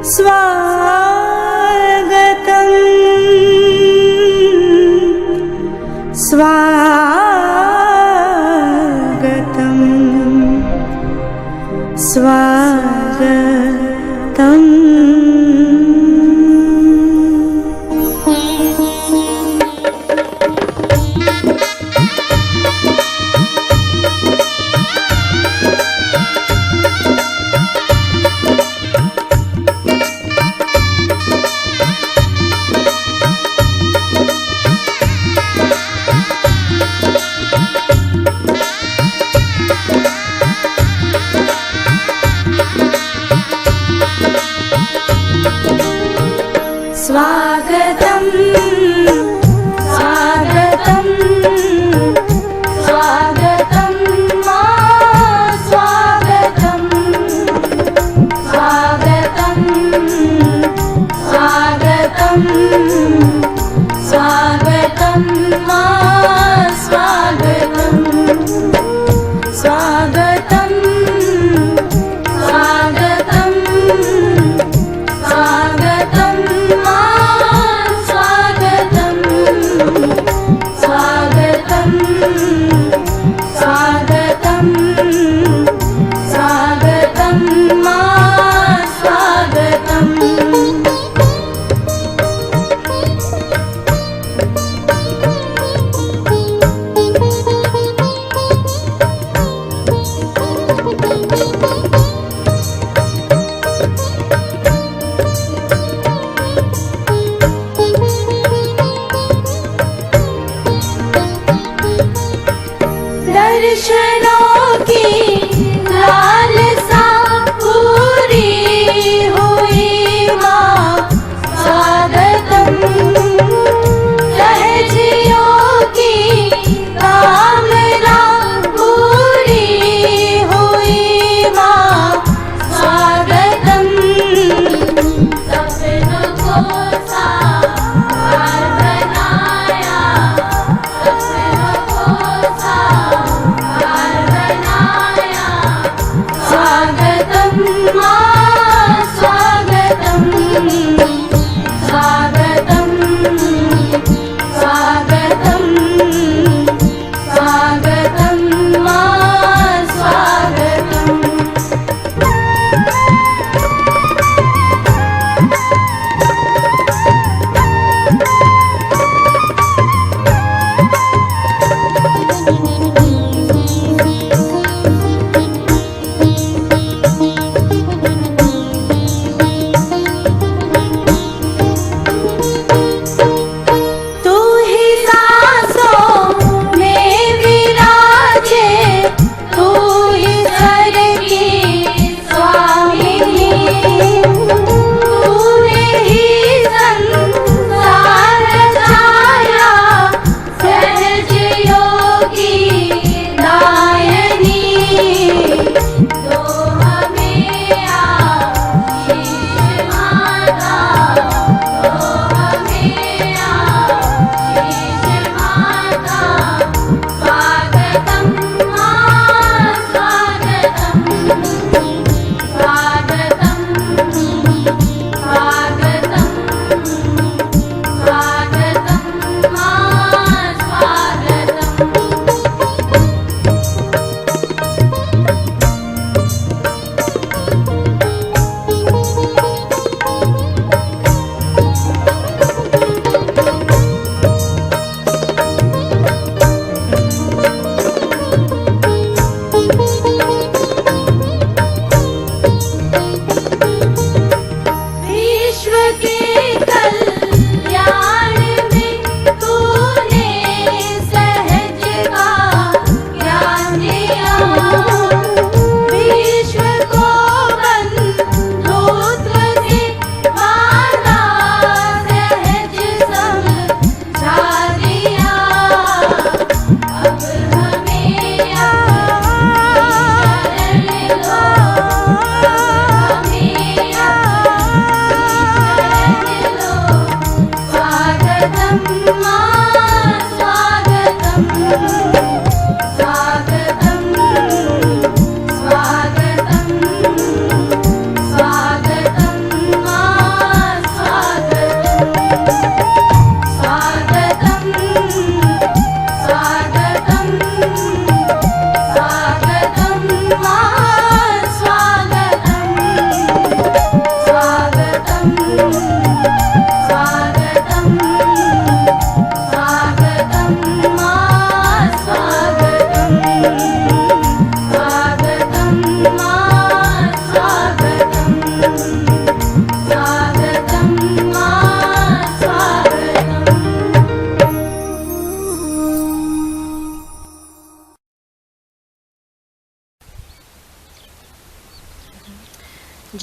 स्वागतं स्वागतं स्वागतं। स्वागतं स्वागतं स्वागतं मा स्वागतं स्वागतं स्वागतं स्वागतं मा स्वागतं स्वागतं स्वागतं स्वागतं मा स्वागतं।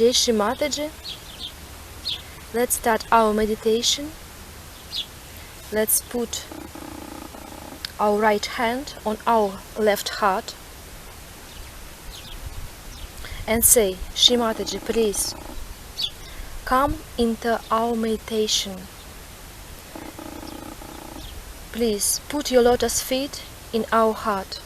Jai Shri Mataji. Let's start our meditation. Let's put our right hand on our left heart and say, Shri Mataji, please come into our meditation. Please put your lotus feet in our heart.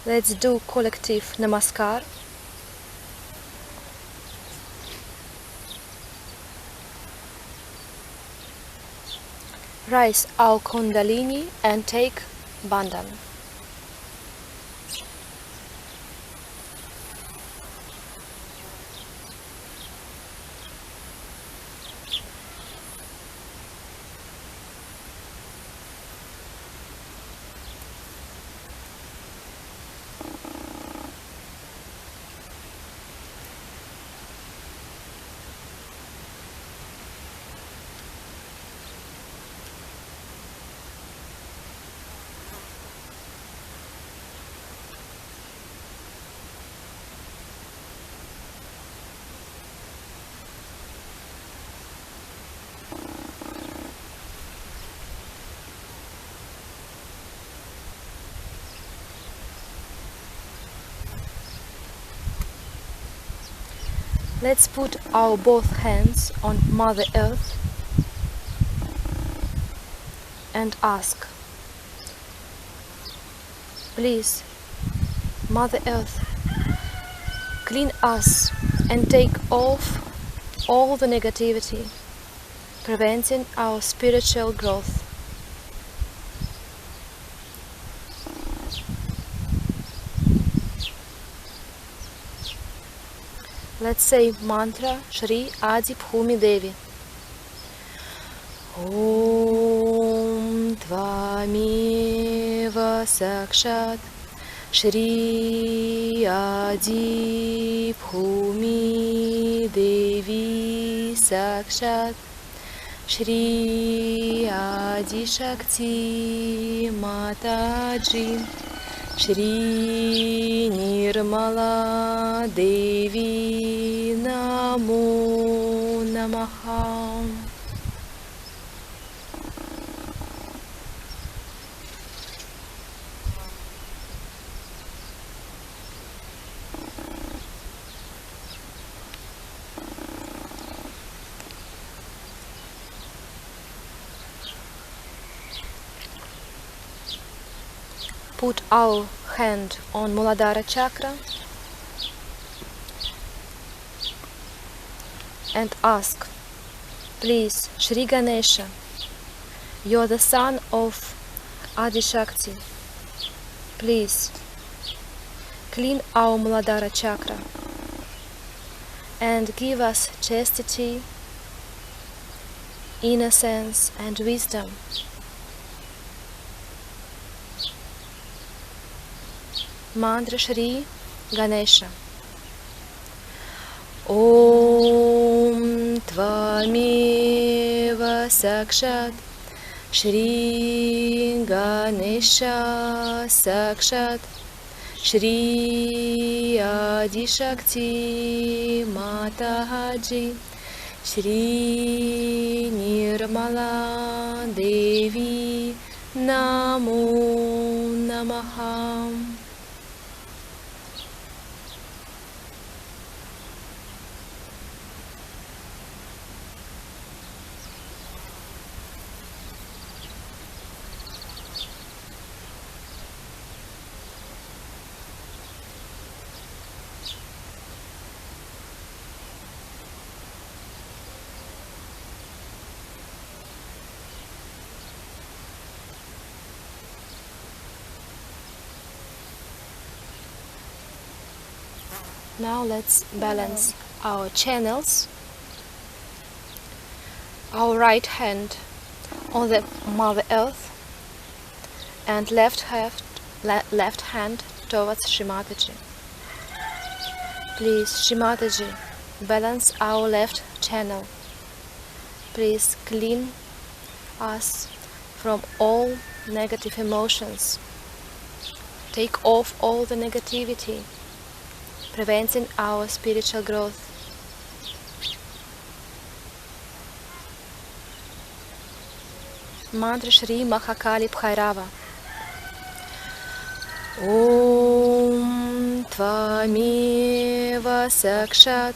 Let's do collective namaskar. Rise our kundalini and take bandhan. Let's put our both hands on Mother Earth and ask, please, Mother Earth, clean us and take off all the negativity, preventing our spiritual growth. Let's say mantra Shri Adi Bhumi Devi. Om Tvameva Sakshat Shri Adi Bhumi Devi Sakshat Shri Adi Shakti Mataji Shri Nirmala Devi Namo Namaha. Put our hand on Muladhara chakra and ask, please, Shri Ganesha, you are the son of Adi Shakti. Please, clean our Muladhara chakra and give us chastity, innocence and wisdom. Mantra Shri Ganesha. Om Tvameva Sakshat Shri Ganesha Sakshat Shri Adi Shakti Mataji Shri Nirmala Devi Namo Namaha. Now let's balance our channels. Our right hand on the Mother Earth and left hand towards Shri Mataji. Please, Shri Mataji, balance our left channel. Please clean us from all negative emotions. Take off all the negativity, preventing our spiritual growth. Mantra Shri Mahakali Bhairava. Om Tvameva Sakshat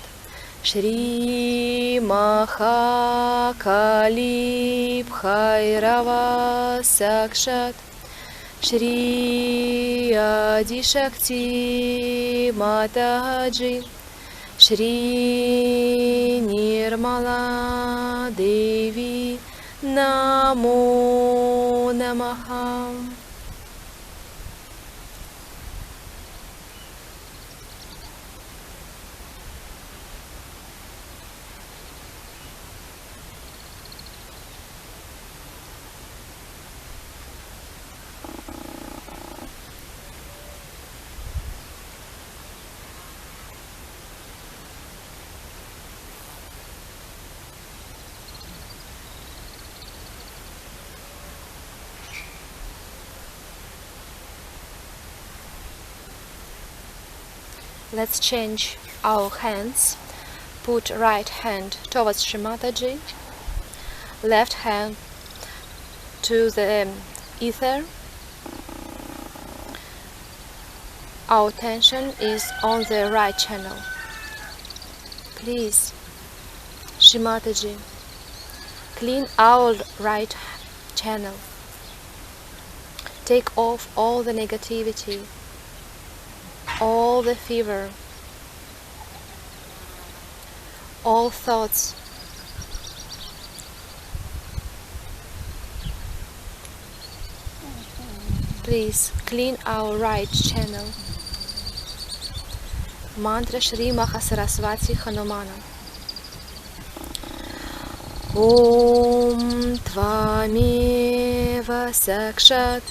Shri Mahakali Bhairava Sakshat Shri Adi Shakti Mataji Shri Nirmala Devi Namo Namaha. Let's change our hands. Put right hand towards Shri Mataji, left hand to the ether. Our attention is on the right channel. Please, Shri Mataji, clean our right channel. Take off all the negativity, all the fever, all thoughts. Please clean our right channel. Mantra Shri Mahasaraswati Hanumana. Om Tvameva Sakshat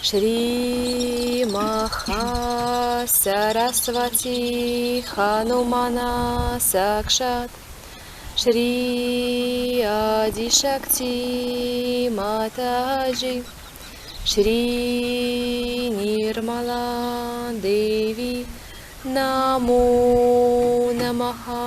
Shri Mahasaraswati Hanumana Sakshat Shri Adi Shakti Mataji Shri Nirmala Devi Namo Namaha.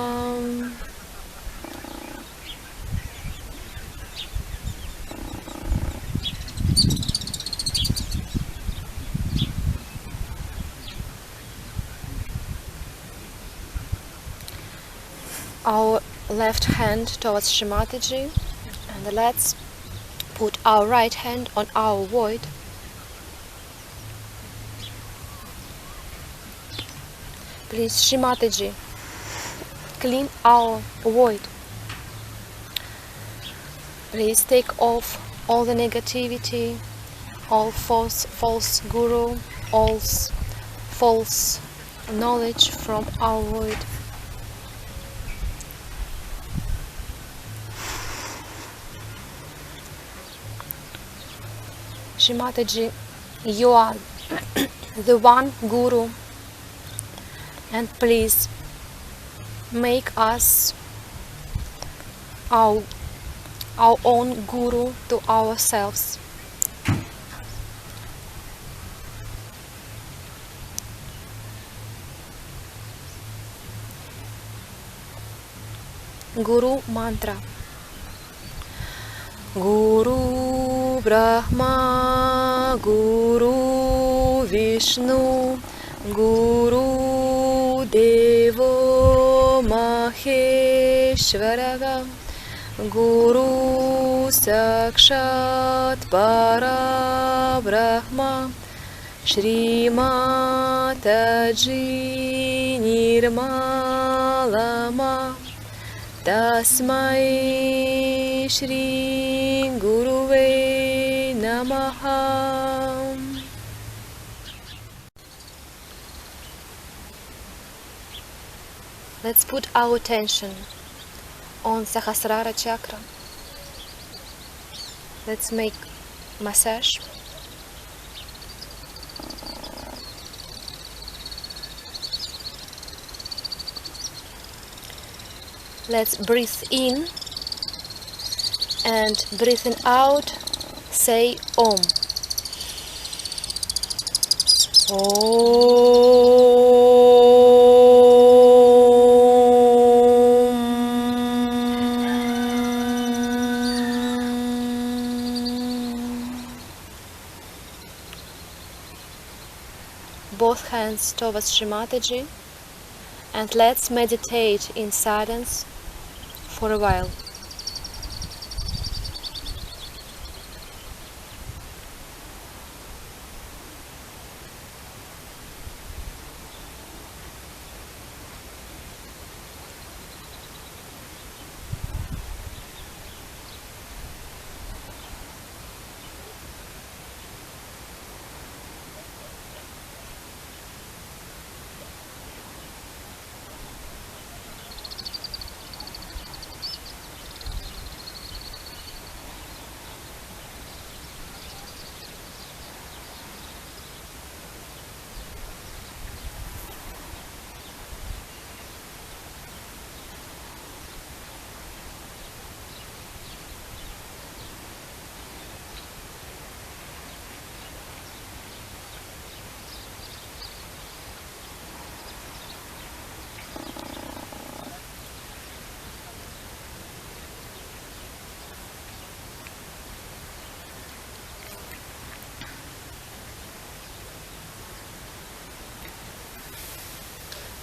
Our left hand towards Shri Mataji, and let's put our right hand on our void. Please, Shri Mataji, clean our void. Please take off all the negativity, all false guru, all false knowledge from our void. Shri Mataji, you are the one Guru, and please make us our own Guru to ourselves. Guru Mantra. Guru Brahma, Guru Vishnu, Guru Devo Maheshwara, Guru Sakshat Para Brahma, Shri Mataji Nirmala Tasmai Shri Guruve Namaha. Let's put our attention on Sahasrara chakra. Let's make massage. Let's breathe in and breathing out, say Om. Both hands towards Shri Mataji, and let's meditate in silence for a while.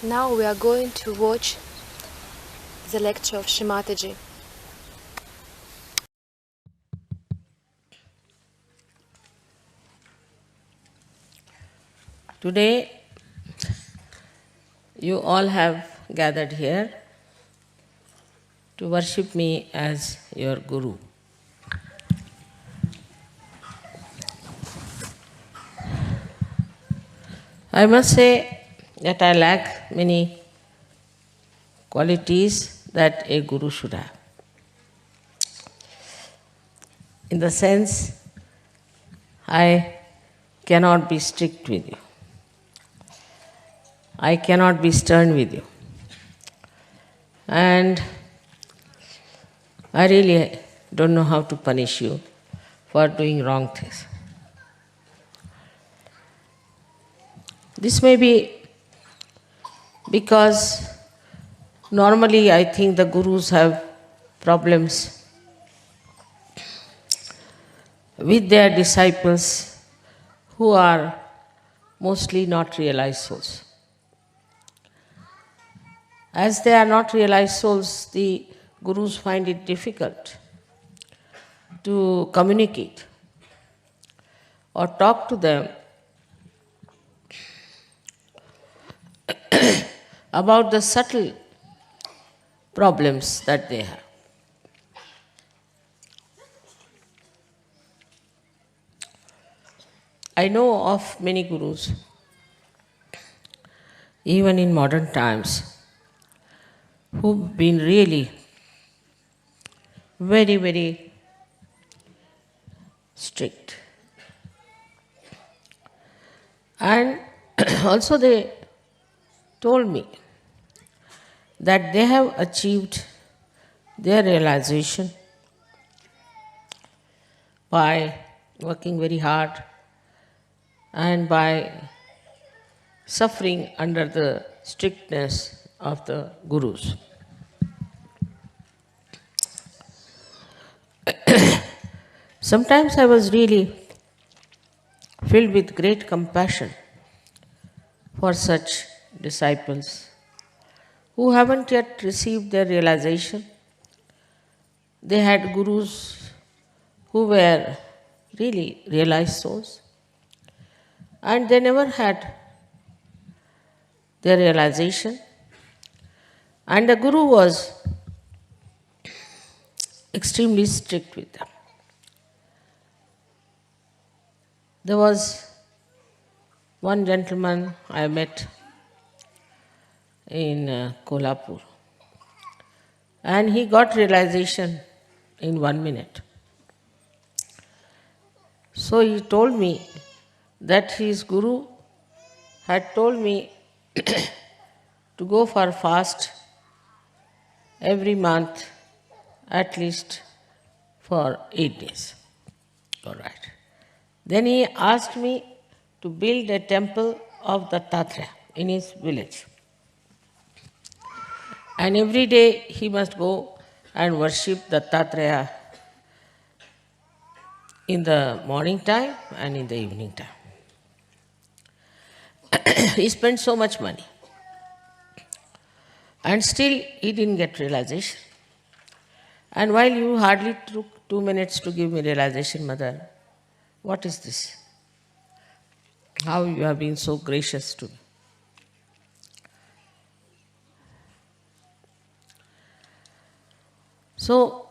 Now we are going to watch the lecture of Shri Mataji. Today, you all have gathered here to worship me as your Guru. I must say that I lack many qualities that a Guru should have. In the sense, I cannot be strict with you. I cannot be stern with you. And I really don't know how to punish you for doing wrong things. This may be because normally I think the gurus have problems with their disciples who are mostly not realized souls. As they are not realized souls, the gurus find it difficult to communicate or talk to them about the subtle problems that they have. I know of many gurus, even in modern times, who've been really very, very strict. And also they told me that they have achieved their realization by working very hard and by suffering under the strictness of the gurus. Sometimes I was really filled with great compassion for such disciples who haven't yet received their realization. They had gurus who were really realized souls, and they never had their realization. And the guru was extremely strict with them. There was one gentleman I met in Kolhapur, and he got realization in 1 minute. So he told me that his guru had told me to go for fast every month, at least for 8 days. All right. Then he asked me to build a temple of the Tatra in his village. And every day he must go and worship the Tatraya in the morning time and in the evening time. He spent so much money. And still he didn't get realization. And while you hardly took 2 minutes to give me realization, Mother, what is this? How you have been so gracious to me. So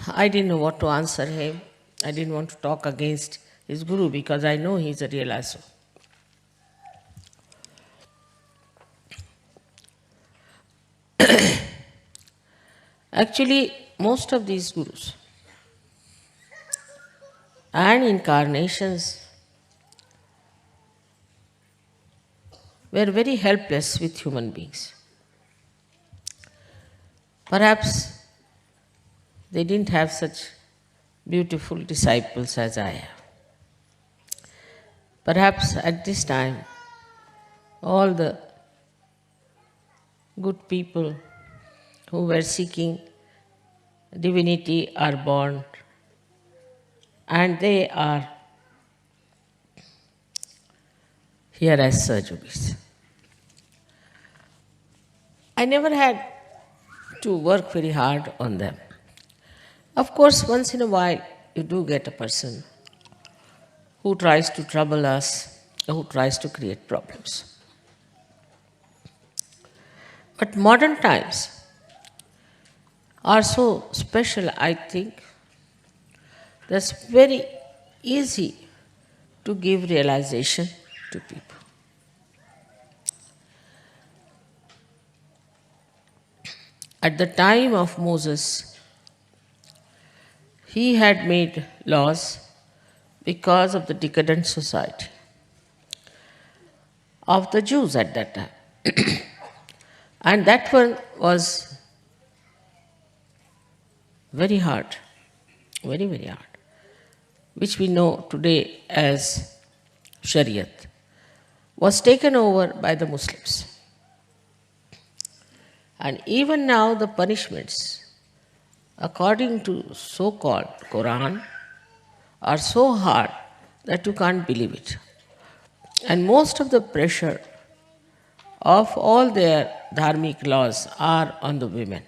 I didn't know what to answer him. I didn't want to talk against his guru because I know he's a realizer. Actually, most of these gurus and incarnations were very helpless with human beings. Perhaps they didn't have such beautiful disciples as I have. Perhaps at this time, all the good people who were seeking divinity are born, and they are here as Sahajogis. I never had to work very hard on them. Of course, once in a while, you do get a person who tries to trouble us, who tries to create problems. But modern times are so special, I think, that's very easy to give realization to people. At the time of Moses, he had made laws because of the decadent society of the Jews at that time. And that one was very hard, very, very hard, which we know today as Shariat, was taken over by the Muslims. And even now the punishments, according to so-called Quran, are so hard that you can't believe it. And most of the pressure of all their dharmic laws are on the women.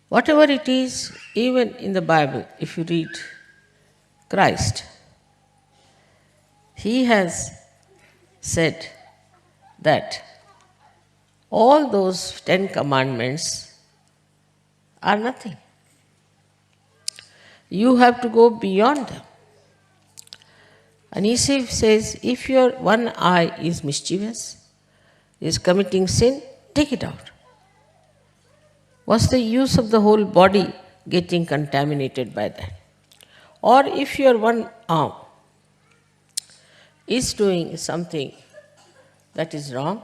Whatever it is, even in the Bible, if you read Christ, he has said that all those 10 commandments are nothing. You have to go beyond them. And he says, if your one eye is mischievous, is committing sin, take it out. What's the use of the whole body getting contaminated by that? Or if your one arm is doing something that is wrong,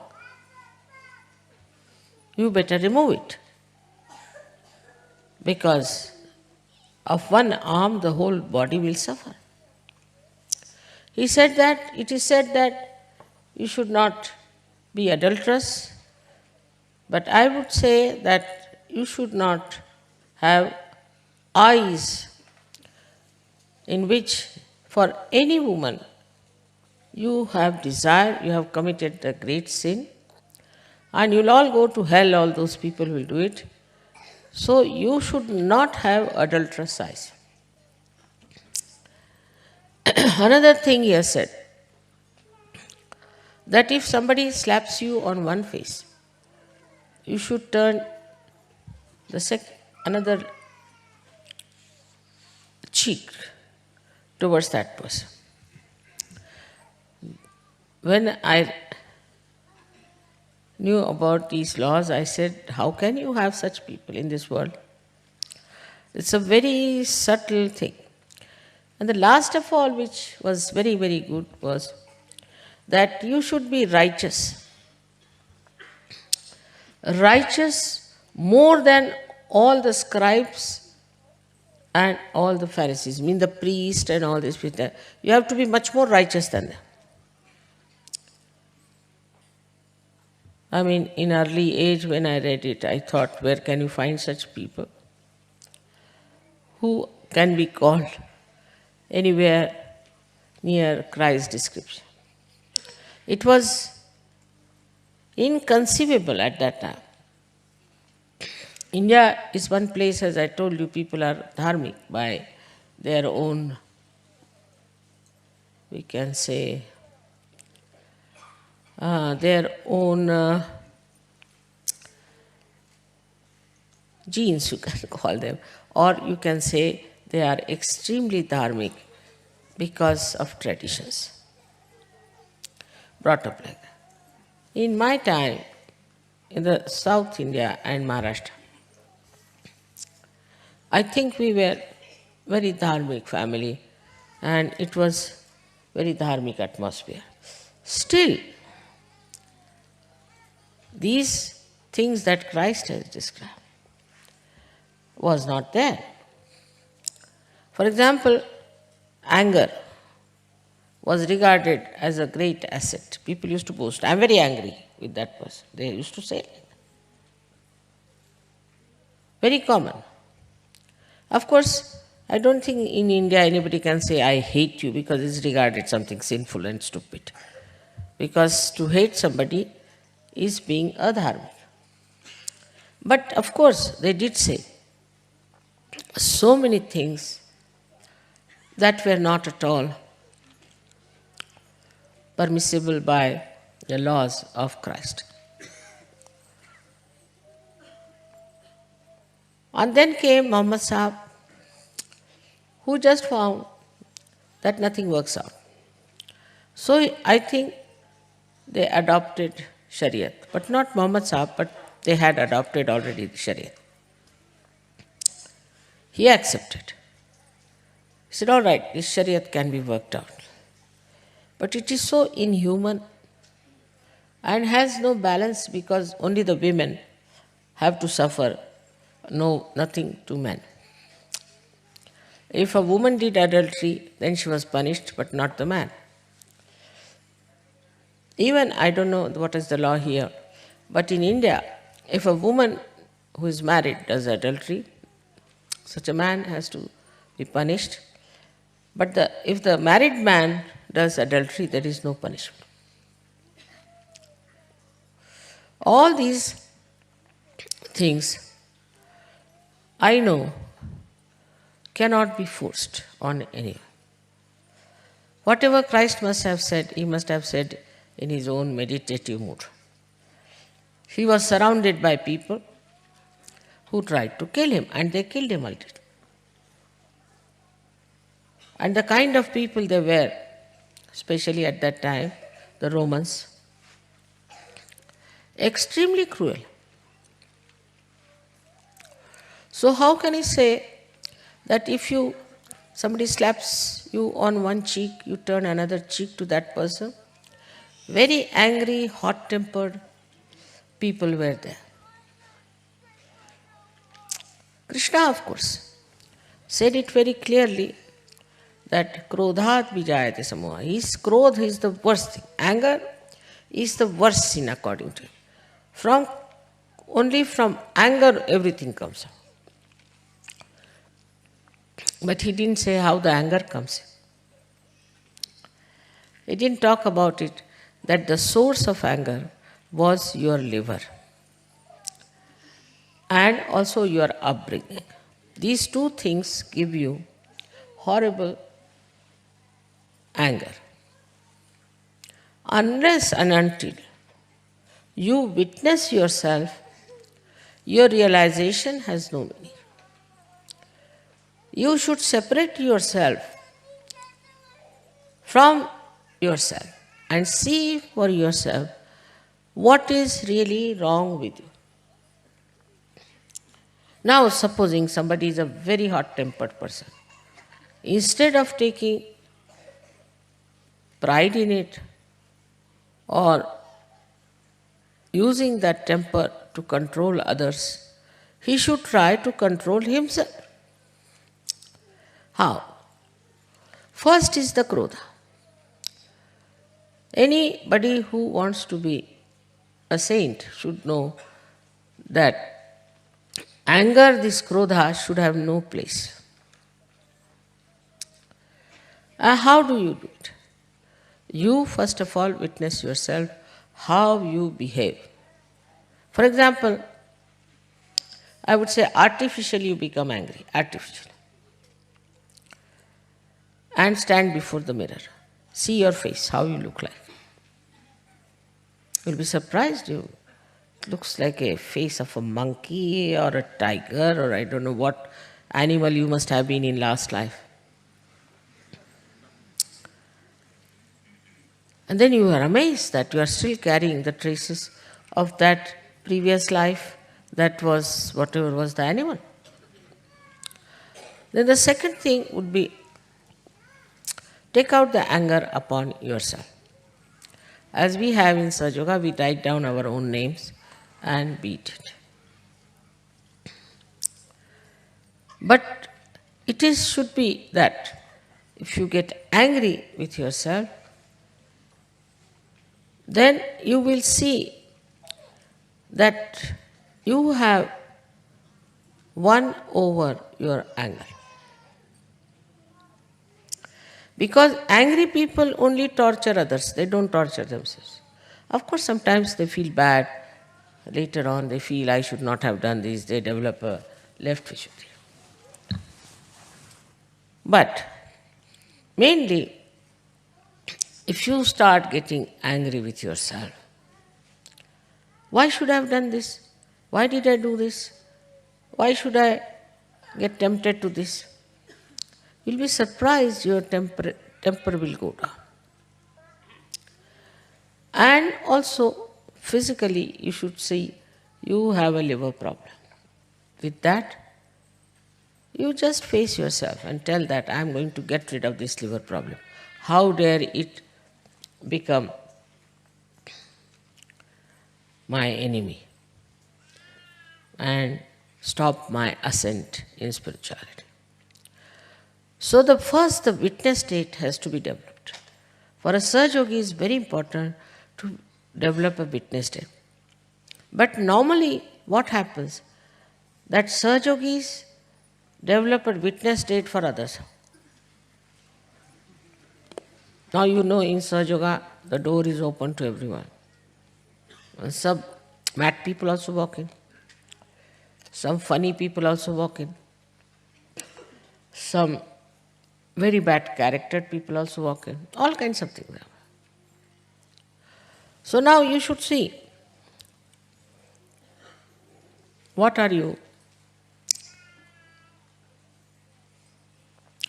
you better remove it. Because of one arm, the whole body will suffer. He said that, it is said that you should not be adulterous, but I would say that you should not have eyes in which for any woman you have desire, you have committed a great sin, and you'll all go to hell, all those people will do it. So you should not have adulterous eyes. Another thing he has said, that if somebody slaps you on one face, you should turn the another cheek towards that person. When I knew about these laws, I said, how can you have such people in this world? It's a very subtle thing. And the last of all, which was very, very good, was that you should be righteous. Righteous more than all the scribes and all the Pharisees, mean the priest and all these people, you have to be much more righteous than them. I mean, in early age when I read it, I thought, where can you find such people who can be called anywhere near Christ's description? It was inconceivable at that time. India is one place, as I told you, people are dharmic by their own, we can say, their own genes, you can call them, or you can say they are extremely dharmic because of traditions, brought up like that. In my time, in the South India and Maharashtra, I think we were very dharmic family and it was very dharmic atmosphere. Still, these things that Christ has described was not there. For example, anger was regarded as a great asset. People used to boast, "I'm very angry with that person." They used to say, very common. Of course, I don't think in India anybody can say, "I hate you," because it's regarded something sinful and stupid. Because to hate somebody is being adharmic. But of course, they did say so many things that were not at all permissible by the laws of Christ. And then came Muhammad Sahib, who just found that nothing works out. So I think they adopted Shariat, but not Muhammad Sahib, but they had adopted already the Shariat. He accepted. He said, all right, this Shariat can be worked out. But it is so inhuman and has no balance because only the women have to suffer, nothing to men. If a woman did adultery, then she was punished, but not the man. Even, I don't know what is the law here, but in India, if a woman who is married does adultery, such a man has to be punished. But if the married man does adultery, there is no punishment. All these things, I know, cannot be forced on anyone. Whatever Christ must have said, he must have said in his own meditative mood. He was surrounded by people who tried to kill him, and they killed him ultimately. And the kind of people they were, especially at that time, the Romans, extremely cruel. So how can he say that if somebody slaps you on one cheek, you turn another cheek to that person? Very angry, hot-tempered people were there. Krishna, of course, said it very clearly that krodhat vijayate samoha. Krodh is the worst thing. Anger is the worst sin according to him. Only from anger everything comes out. But he didn't say how the anger comes in. He didn't talk about it, that the source of anger was your liver and also your upbringing. These two things give you horrible anger. Unless and until you witness yourself, your realization has no meaning. You should separate yourself from yourself and see for yourself what is really wrong with you. Now, supposing somebody is a very hot-tempered person, instead of taking pride in it or using that temper to control others, he should try to control himself. How? First is the krodha. Anybody who wants to be a saint should know that anger, this krodha, should have no place. How do you do it? You first of all witness yourself how you behave. For example, I would say artificially you become angry, artificially. And stand before the mirror. See your face, how you look like. You'll be surprised. It looks like a face of a monkey or a tiger or I don't know what animal you must have been in last life. And then you are amazed that you are still carrying the traces of that previous life that was whatever was the animal. Then the second thing would be take out the anger upon yourself. As we have in Sahaja Yoga, we write down our own names and beat it. But should be that if you get angry with yourself, then you will see that you have won over your anger. Because angry people only torture others, they don't torture themselves. Of course, sometimes they feel bad. Later on, they feel, I should not have done this. They develop a left Vishuddhi. But mainly, if you start getting angry with yourself, why should I have done this? Why did I do this? Why should I get tempted to this? You'll be surprised your temper will go down. And also, physically, you should see you have a liver problem. With that, you just face yourself and tell that I am going to get rid of this liver problem. How dare it become my enemy and stop my ascent in spirituality. So the witness state has to be developed. For a Sahaja Yogi, it's very important to develop a witness state. But normally, what happens? That Sahaja Yogis develop a witness state for others. Now you know in Sahaja Yoga, the door is open to everyone. And some mad people also walk in. Some funny people also walk in. Some very bad charactered people also walk in. All kinds of things. So now you should see, what are you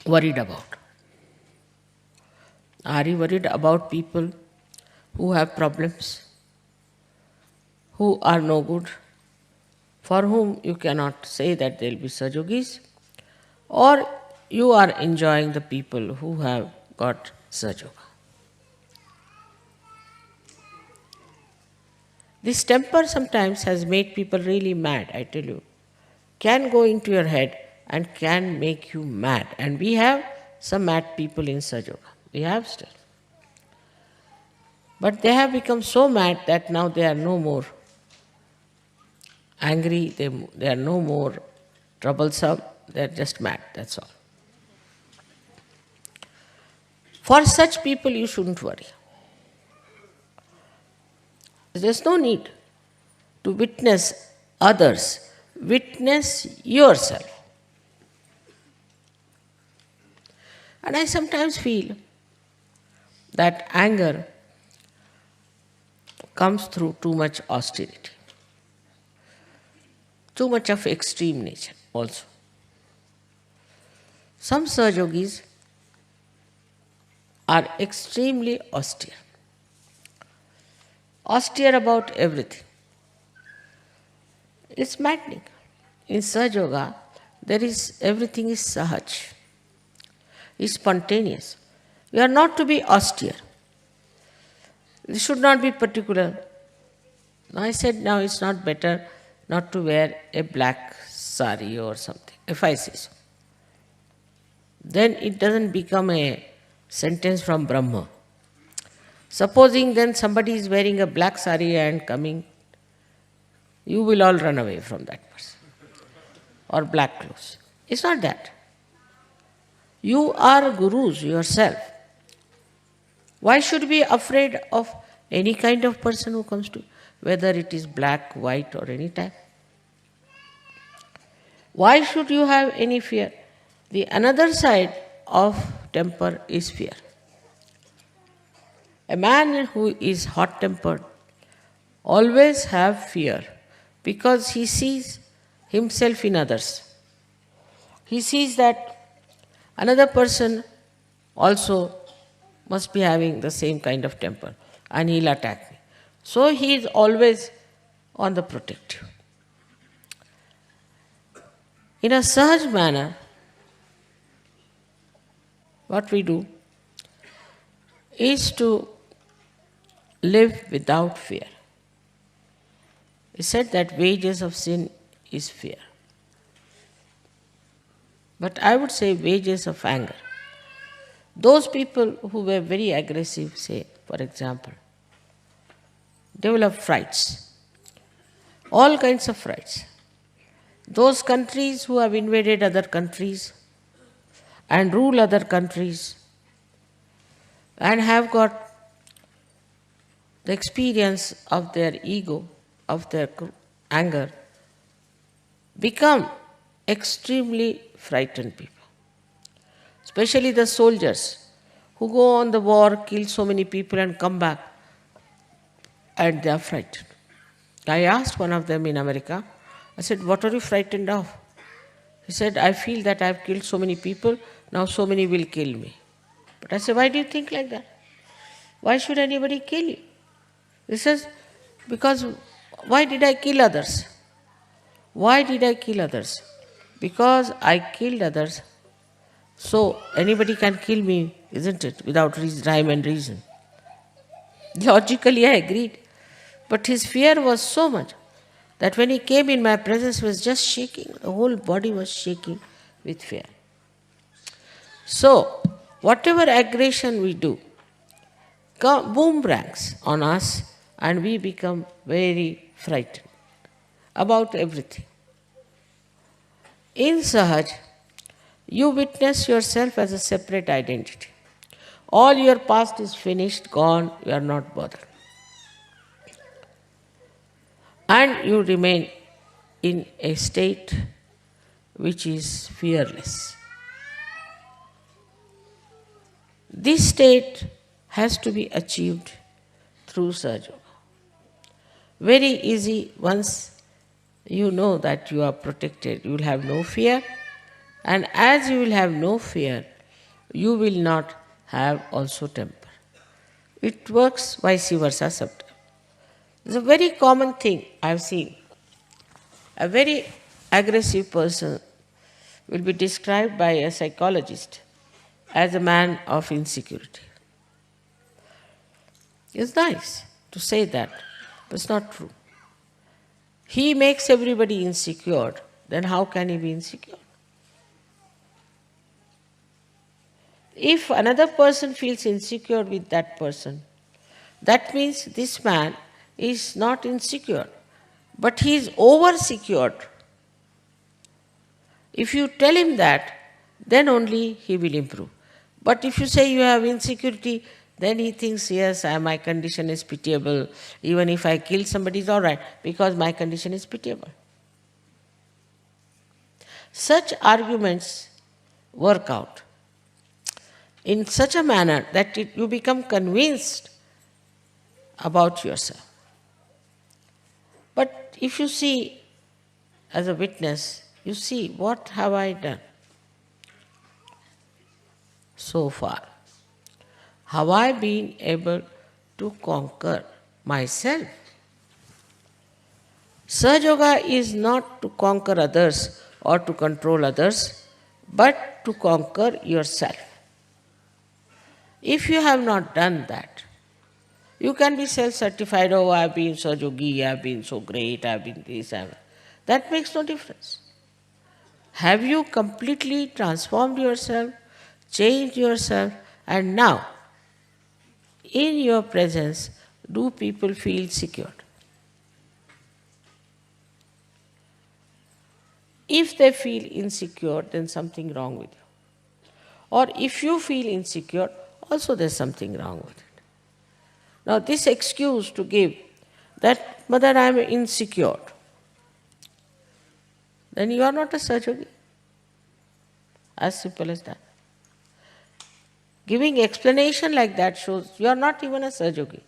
worried about? Are you worried about people who have problems, who are no good, for whom you cannot say that they will be Sahaja Yogis, or you are enjoying the people who have got Sahaja Yoga? This temper sometimes has made people really mad, I tell you. Can go into your head and can make you mad. And we have some mad people in Sahaja Yoga. We have still. But they have become so mad that now they are no more angry, they are no more troublesome, they are just mad, that's all. For such people you shouldn't worry. There's no need to witness others. Witness yourself. And I sometimes feel that anger comes through too much austerity, too much of extreme nature also. Some Sahaja Yogis are extremely austere. Austere about everything. It's maddening. In Sahaja Yoga, everything is sahaj. It's spontaneous. You are not to be austere. You should not be particular. I said now it's not better not to wear a black sari or something, if I say so, then it doesn't become a sentence from Brahma. Supposing then somebody is wearing a black sari and coming, you will all run away from that person. Or black clothes. It's not that. You are gurus yourself. Why should we be afraid of any kind of person who comes to you, whether it is black, white, or any type? Why should you have any fear? The another side of temper is fear. A man who is hot-tempered always have fear because he sees himself in others. He sees that another person also must be having the same kind of temper and he'll attack me. So he is always on the protective. In a sahaj manner, what we do is to live without fear. It said that wages of sin is fear. But I would say wages of anger. Those people who were very aggressive, say, for example, develop frights, all kinds of frights. Those countries who have invaded other countries and rule other countries and have got the experience of their ego, of their anger, become extremely frightened people. Especially the soldiers who go on the war, kill so many people and come back and they are frightened. I asked one of them in America, I said, what are you frightened of? He said, I feel that I have killed so many people, now so many will kill me. But I said, why do you think like that? Why should anybody kill you? He says, because why did I kill others? Why did I kill others? Because I killed others, so anybody can kill me, isn't it, without rhyme and reason. Logically I agreed. But his fear was so much that when he came in my presence, he was just shaking. The whole body was shaking with fear. So, whatever aggression we do, boomerangs on us and we become very frightened about everything. In Sahaj, you witness yourself as a separate identity. All your past is finished, gone, you are not bothered. And you remain in a state which is fearless. This state has to be achieved through Sahaja Yoga. Very easy once you know that you are protected, you will have no fear, and as you will have no fear, you will not have also temper. It works vice versa sometimes. It's a very common thing I have seen. A very aggressive person will be described by a psychologist as a man of insecurity. It's nice to say that, but it's not true. He makes everybody insecure, then how can he be insecure? If another person feels insecure with that person, that means this man is not insecure, but he is over-secured. If you tell him that, then only he will improve. But if you say you have insecurity, then he thinks, yes, my condition is pitiable. Even if I kill somebody, it's all right, because my condition is pitiable. Such arguments work out in such a manner that you become convinced about yourself. But if you see as a witness, you see, what have I done so far? Have I been able to conquer myself? Sahaja Yoga is not to conquer others or to control others, but to conquer yourself. If you have not done that, you can be self-certified, oh, I have been so yogi, I have been so great, I have been this, that makes no difference. Have you completely transformed yourself, changed yourself, and now, in your presence, do people feel secure? If they feel insecure, then something wrong with you. Or if you feel insecure, also there's something wrong with it. Now, this excuse to give that, Mother, I am insecure, then you are not a Sahajogi. As simple as that. Giving explanation like that shows you are not even a Sahajogi.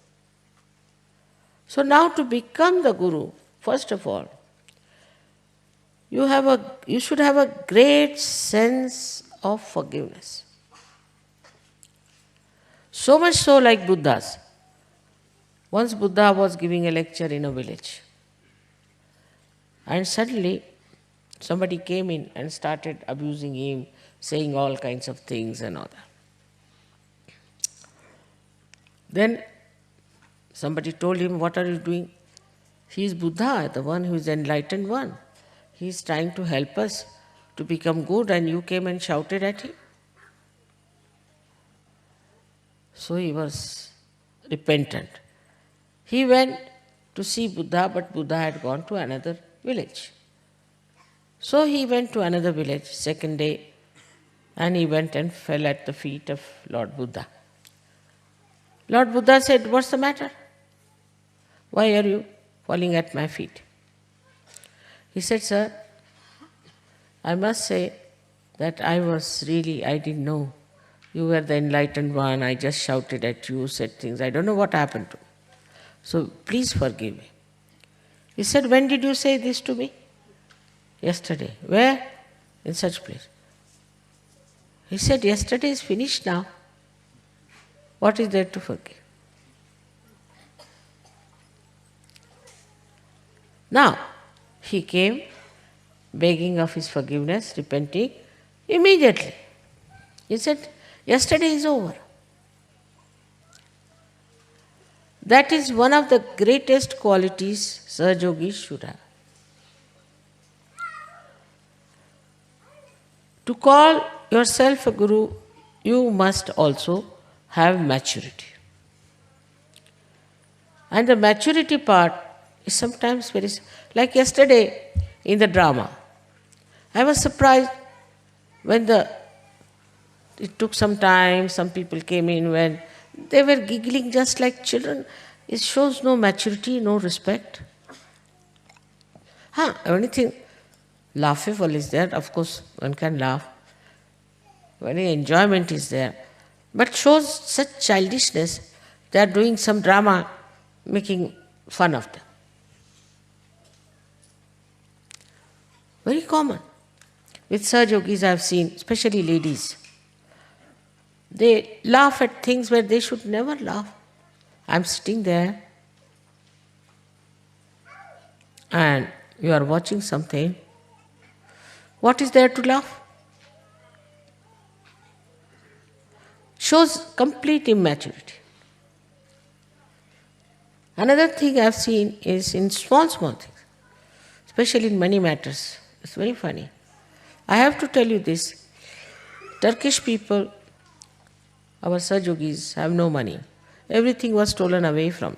So now to become the Guru, first of all, you should have a great sense of forgiveness. So much so like Buddha's. Once Buddha was giving a lecture in a village. And suddenly somebody came in and started abusing him, saying all kinds of things and all that. Then somebody told him, what are you doing? He is Buddha, the one who is the enlightened one. He is trying to help us to become good, and you came and shouted at him. So he was repentant. He went to see Buddha, but Buddha had gone to another village. So he went to another village, second day, and he went and fell at the feet of Lord Buddha. Lord Buddha said, what's the matter? Why are you falling at my feet? He said, sir, I must say that I didn't know. You were the enlightened one, I just shouted at you, said things, I don't know what happened to me. So please forgive me. He said, when did you say this to me? Yesterday. Where? In such place. He said, yesterday is finished now. What is there to forgive? Now, he came begging of his forgiveness, repenting immediately. He said, yesterday is over. That is one of the greatest qualities Sahajogis should have. To call yourself a guru, you must also have maturity. And the maturity part is sometimes very... Like yesterday in the drama, I was surprised when it took some time, some people came in when they were giggling just like children. It shows no maturity, no respect. Anything laughable is there, of course one can laugh. Very enjoyment is there. But shows such childishness, they are doing some drama, making fun of them. Very common. With Sahajogis I have seen, especially ladies, they laugh at things where they should never laugh. I'm sitting there and you are watching something. What is there to laugh? Shows complete immaturity. Another thing I've seen is in small things, especially in money matters. It's very funny. I have to tell you this. Turkish people, our Sahajogis, have no money. Everything was stolen away from.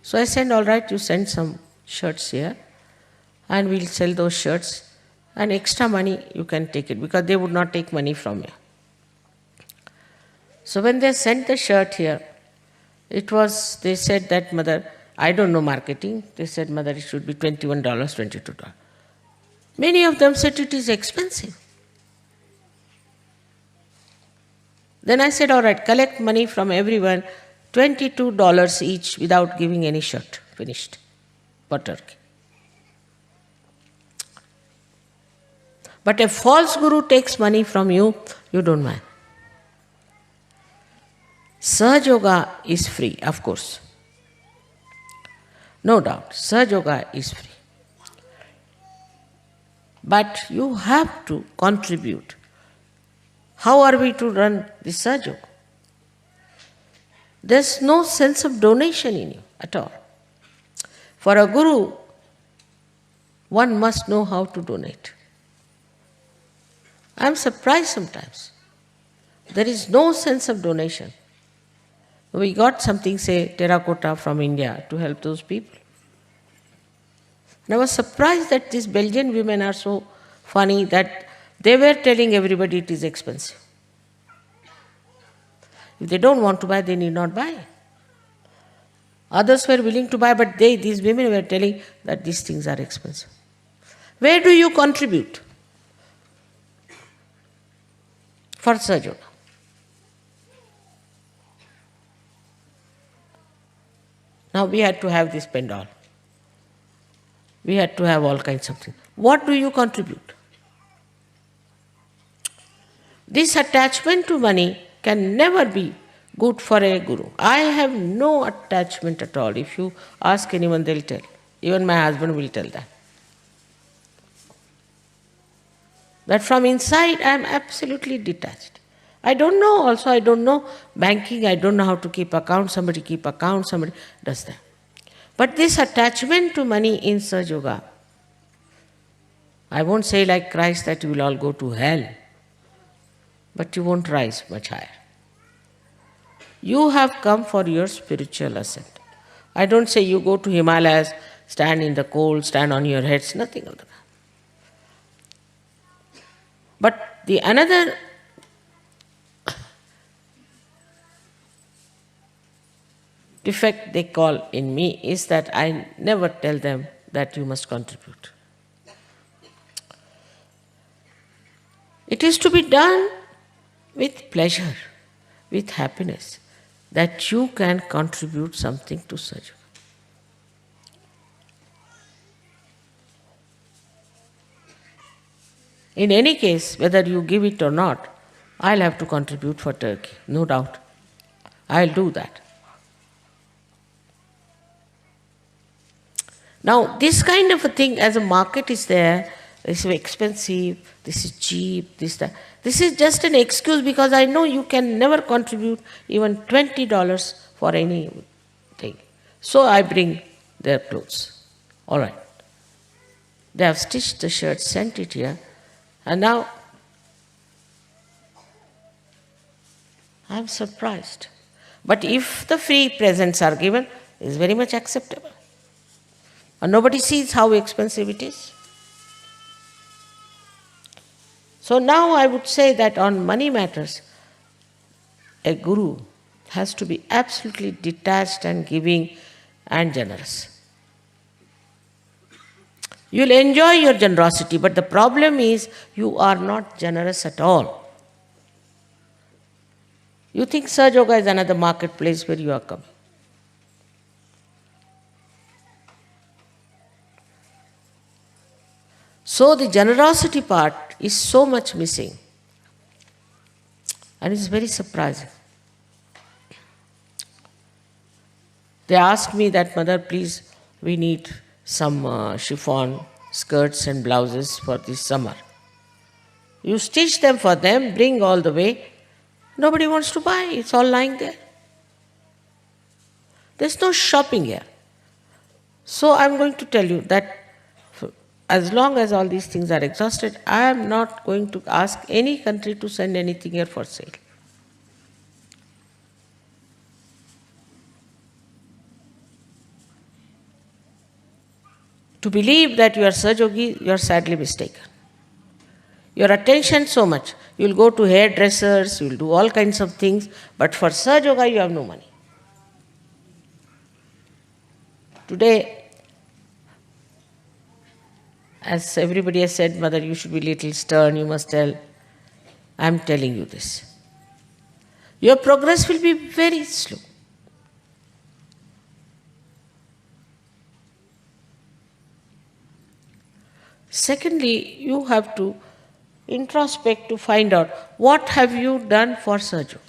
So I said, all right, you send some shirts here and we'll sell those shirts, and extra money you can take it, because they would not take money from you. So when they sent the shirt here, they said that, Mother, I don't know marketing. They said, Mother, it should be $21, $22. Many of them said it is expensive. Then I said, all right, collect money from everyone, $22 each without giving any shirt. Finished. Per turkey. But a false guru takes money from you, you don't mind. Sahajoga is free, of course. No doubt, Sahajoga is free. But you have to contribute. How are we to run this Sahajoga? There's no sense of donation in you at all. For a guru, one must know how to donate. I'm surprised sometimes. There is no sense of donation. We got something, say, terracotta from India to help those people. And I was surprised that these Belgian women are so funny that they were telling everybody it is expensive. If they don't want to buy, they need not buy. Others were willing to buy, but these women were telling that these things are expensive. Where do you contribute for Sahaja Yoga? Now we had to have this pendal. We had to have all kinds of things. What do you contribute? This attachment to money can never be good for a guru. I have no attachment at all. If you ask anyone, they'll tell. Even my husband will tell that. That from inside I am absolutely detached. I don't know also, I don't know banking, I don't know how to keep account, somebody keep account, somebody does that. But this attachment to money in Sahaja Yoga, I won't say like Christ that you will all go to hell, but you won't rise much higher. You have come for your spiritual ascent. I don't say you go to Himalayas, stand in the cold, stand on your heads, nothing of that. But the another defect they call in me is that I never tell them that you must contribute. It is to be done with pleasure, with happiness, that you can contribute something to Sahaja Yoga. In any case, whether you give it or not, I'll have to contribute for Turkey, no doubt. I'll do that. Now, this kind of a thing, as a market is there, this is expensive, this is cheap, this, that. This is just an excuse because I know you can never contribute even $20 for anything. So I bring their clothes. All right. They have stitched the shirt, sent it here, and now I am surprised. But if the free presents are given, it is very much acceptable. And nobody sees how expensive it is. So now I would say that on money matters, a guru has to be absolutely detached and giving and generous. You'll enjoy your generosity, but the problem is you are not generous at all. You think Sahaja Yoga is another marketplace where you are coming. So the generosity part is so much missing. And it's very surprising. They asked me that, Mother, please, we need some chiffon skirts and blouses for this summer. You stitch them for them, bring all the way. Nobody wants to buy, it's all lying there. There's no shopping here. So I'm going to tell you that as long as all these things are exhausted, I am not going to ask any country to send anything here for sale. To believe that you are Sahaja Yogi, you are sadly mistaken. Your attention so much. You will go to hairdressers, you will do all kinds of things, but for Sahaja Yoga you have no money. Today, as everybody has said, Mother, you should be little stern, you must tell. I am telling you this. Your progress will be very slow. Secondly, you have to introspect to find out what have you done for Sahaja Yoga.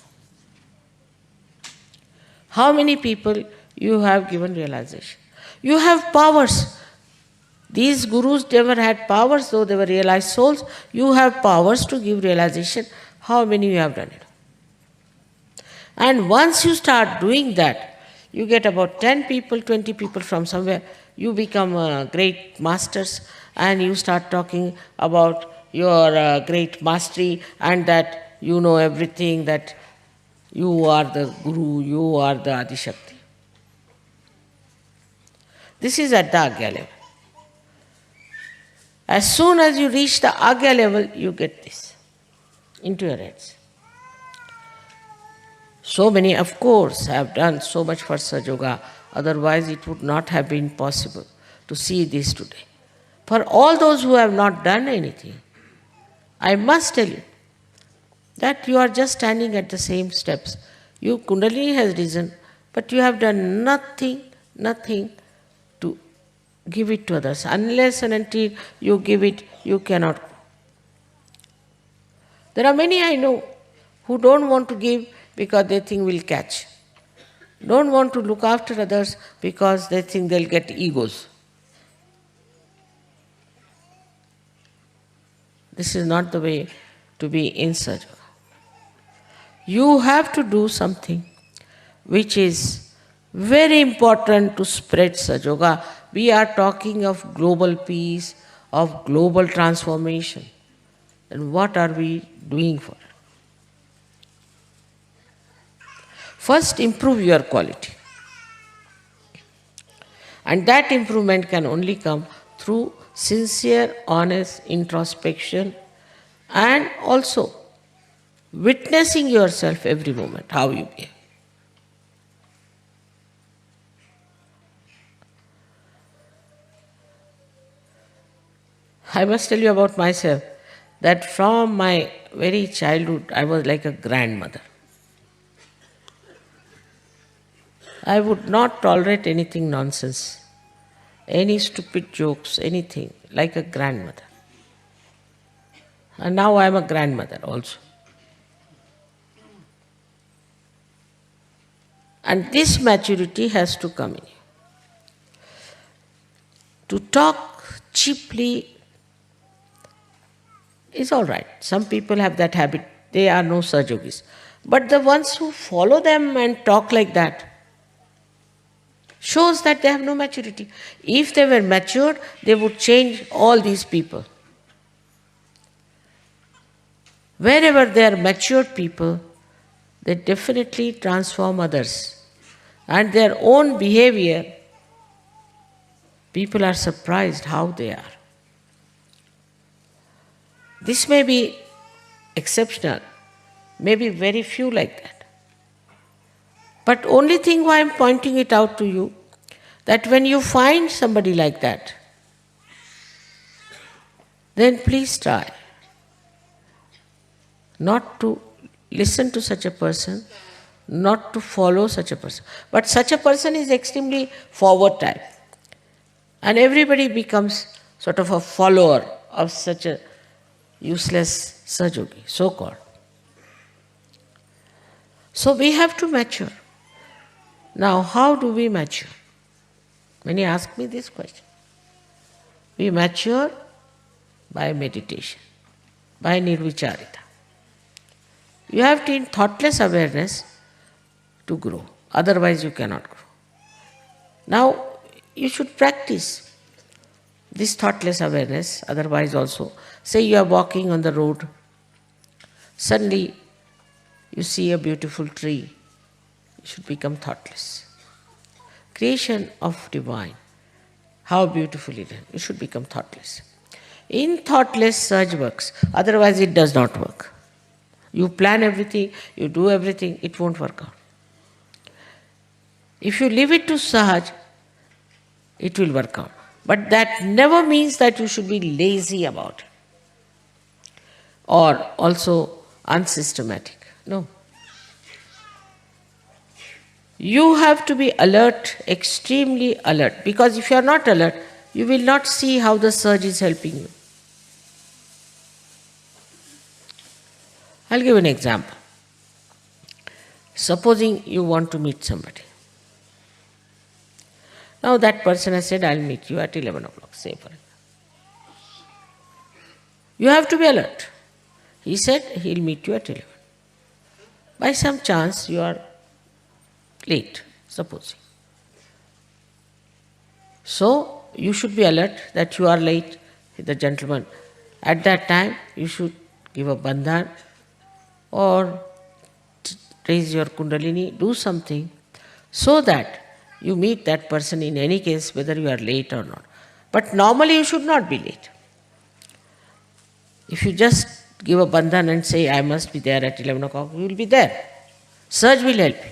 How many people you have given realization. You have powers. These gurus never had powers, though they were realized souls. You have powers to give realization. How many you have done it? And once you start doing that, you get about 10 people, 20 people from somewhere. You become great masters and you start talking about your great mastery and that you know everything, that you are the Guru, you are the Adishakti. This is at the Agya level. As soon as you reach the Agya level, you get this into your heads. So many, of course, have done so much for Sahaja Yoga, otherwise it would not have been possible to see this today. For all those who have not done anything, I must tell you that you are just standing at the same steps. Your Kundalini has risen, but you have done nothing to give it to others. Unless and until you give it, you cannot go. There are many I know who don't want to give because they think will catch. Don't want to look after others because they think they'll get egos. This is not the way to be in Sahaja Yoga. You have to do something which is very important to spread Sahaja Yoga. We are talking of global peace, of global transformation. And what are we doing for it? First, improve your quality. And that improvement can only come through sincere, honest introspection and also witnessing yourself every moment, how you behave. I must tell you about myself that from my very childhood I was like a grandmother. I would not tolerate anything nonsense, any stupid jokes, anything, like a grandmother. And now I am a grandmother also. And this maturity has to come in you. To talk cheaply is all right. Some people have that habit. They are no Sahaja Yogis. But the ones who follow them and talk like that shows that they have no maturity. If they were matured, they would change all these people. Wherever they are matured people, they definitely transform others. And their own behavior, people are surprised how they are. This may be exceptional, maybe very few like that. But only thing why I am pointing it out to you, that when you find somebody like that, then please try not to listen to such a person, not to follow such a person. But such a person is extremely forward type. And everybody becomes sort of a follower of such a useless Sahaja Yogi, so-called. So we have to mature. Now, how do we mature? Many ask me this question. We mature by meditation, by nirvicharita. You have to in thoughtless awareness to grow. Otherwise you cannot grow. Now, you should practice this thoughtless awareness, otherwise also. Say you are walking on the road, suddenly you see a beautiful tree, you should become thoughtless. Creation of divine, how beautiful it is, you should become thoughtless. In thoughtless Sahaja works, otherwise it does not work. You plan everything, you do everything, it won't work out. If you leave it to Sahaj, it will work out. But that never means that you should be lazy about it or also unsystematic. No. You have to be alert, extremely alert, because if you are not alert, you will not see how the Sahaj is helping you. I'll give an example. Supposing you want to meet somebody. Now that person has said, I'll meet you at 11 o'clock, say for example. You have to be alert. He said he'll meet you at 11. By some chance you are late, supposing. So you should be alert that you are late. The gentleman At that time, you should give a bandhan or raise your kundalini, do something so that you meet that person in any case, whether you are late or not. But normally you should not be late. If you just give a bandhan and say, I must be there at 11 o'clock, you will be there. Surge will help you.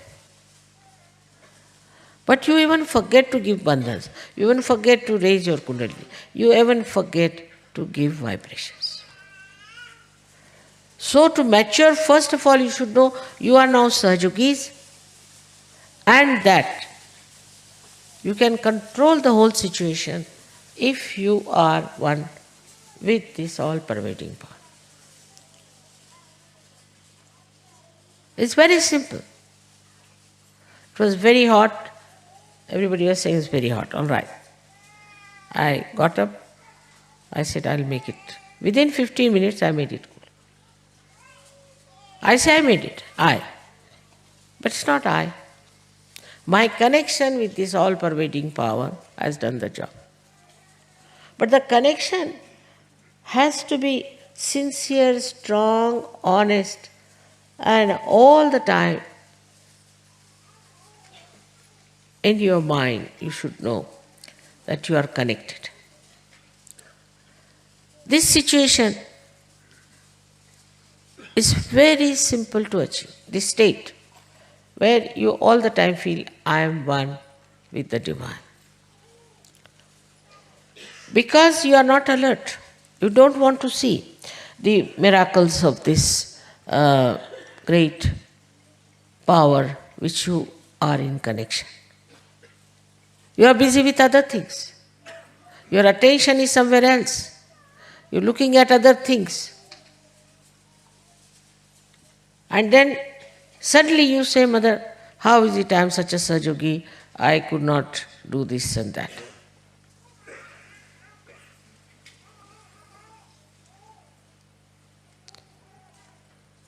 But you even forget to give bandhans. You even forget to raise your kundalini. You even forget to give vibrations. So to mature, first of all, you should know you are now Sahajogis and that you can control the whole situation if you are one with this all-pervading power. It's very simple. It was very hot. Everybody was saying it's very hot. All right. I got up. I said, I'll make it. Within 15 minutes, I made it cool. I say I made it. I. But it's not I. My connection with this all-pervading power has done the job. But the connection has to be sincere, strong, honest, and all the time in your mind you should know that you are connected. This situation is very simple to achieve, this state where you all the time feel, I am one with the divine. Because you are not alert, you don't want to see the miracles of this great power which you are in connection. You are busy with other things. Your attention is somewhere else. You're looking at other things. And then suddenly you say, Mother, how is it I am such a Sahajogi, I could not do this and that.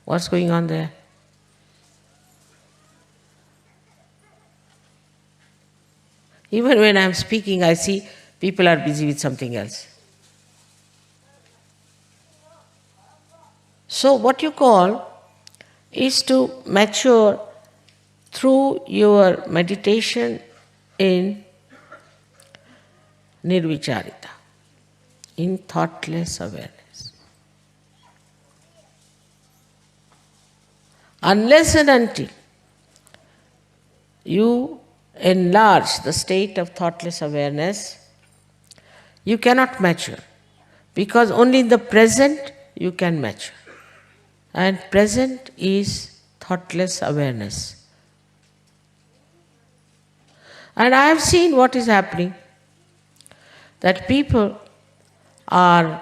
What's going on there? Even when I am speaking, I see people are busy with something else. So what you call is to mature through your meditation in nirvicharita, in thoughtless awareness. Unless and until you enlarge the state of thoughtless awareness, you cannot mature, because only in the present you can mature. And present is thoughtless awareness. And I have seen what is happening, that people are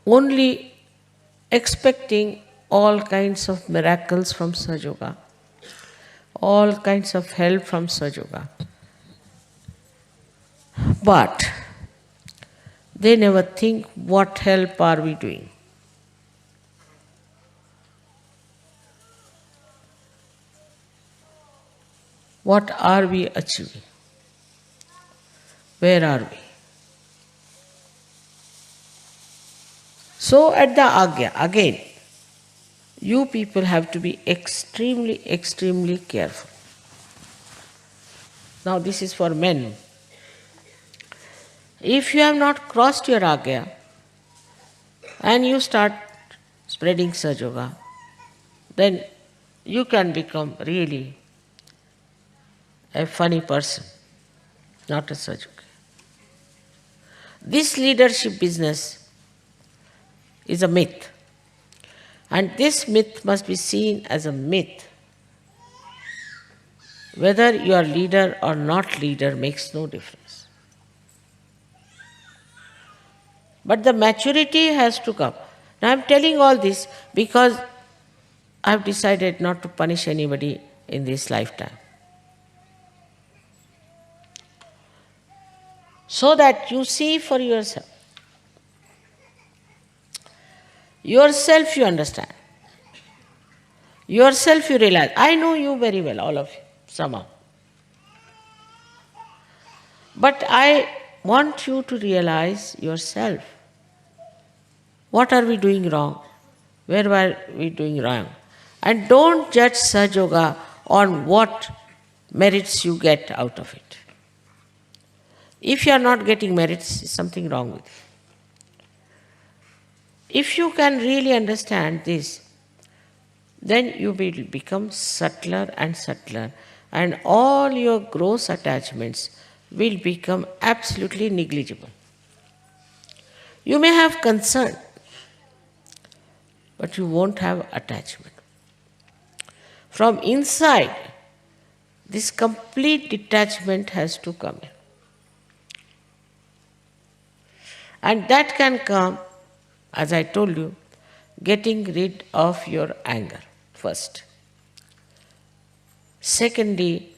only expecting all kinds of miracles from Sahaja, all kinds of help from Sahaja. But they never think, what help are we doing? What are we achieving? Where are we? So at the Agya, again, you people have to be extremely, extremely careful. Now this is for men. If you have not crossed your Agya and you start spreading Sahaja, then you can become really a funny person, not a Sahaja. This leadership business is a myth. And this myth must be seen as a myth. Whether you are leader or not leader makes no difference. But the maturity has to come. Now I am telling all this because I have decided not to punish anybody in this lifetime. So that you see for yourself. Yourself you understand. Yourself you realize. I know you very well, all of you, somehow. But I want you to realize yourself. What are we doing wrong? Where were we doing wrong? And don't judge Sahaja Yoga on what merits you get out of it. If you are not getting merits, there's something wrong with you. If you can really understand this, then you will become subtler and subtler, and all your gross attachments will become absolutely negligible. You may have concern, but you won't have attachment. From inside, this complete detachment has to come in. And that can come, as I told you, getting rid of your anger first. Secondly,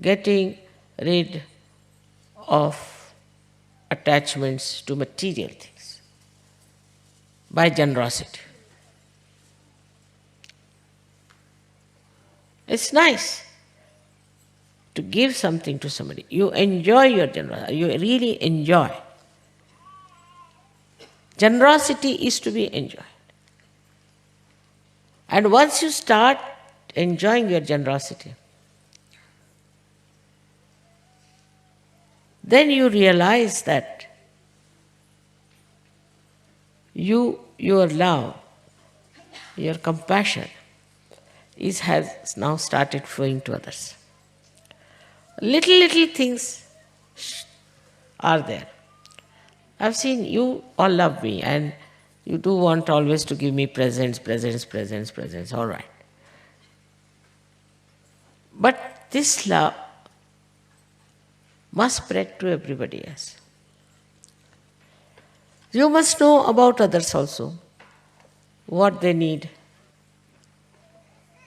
getting rid of attachments to material things by generosity. It's nice to give something to somebody. You enjoy your generosity. You really enjoy. Generosity is to be enjoyed. And once you start enjoying your generosity, then you realize that your love, your compassion has now started flowing to others. Little things are there. I've seen you all love me and you do want always to give me presents, all right. But this love must spread to everybody else. You must know about others also, what they need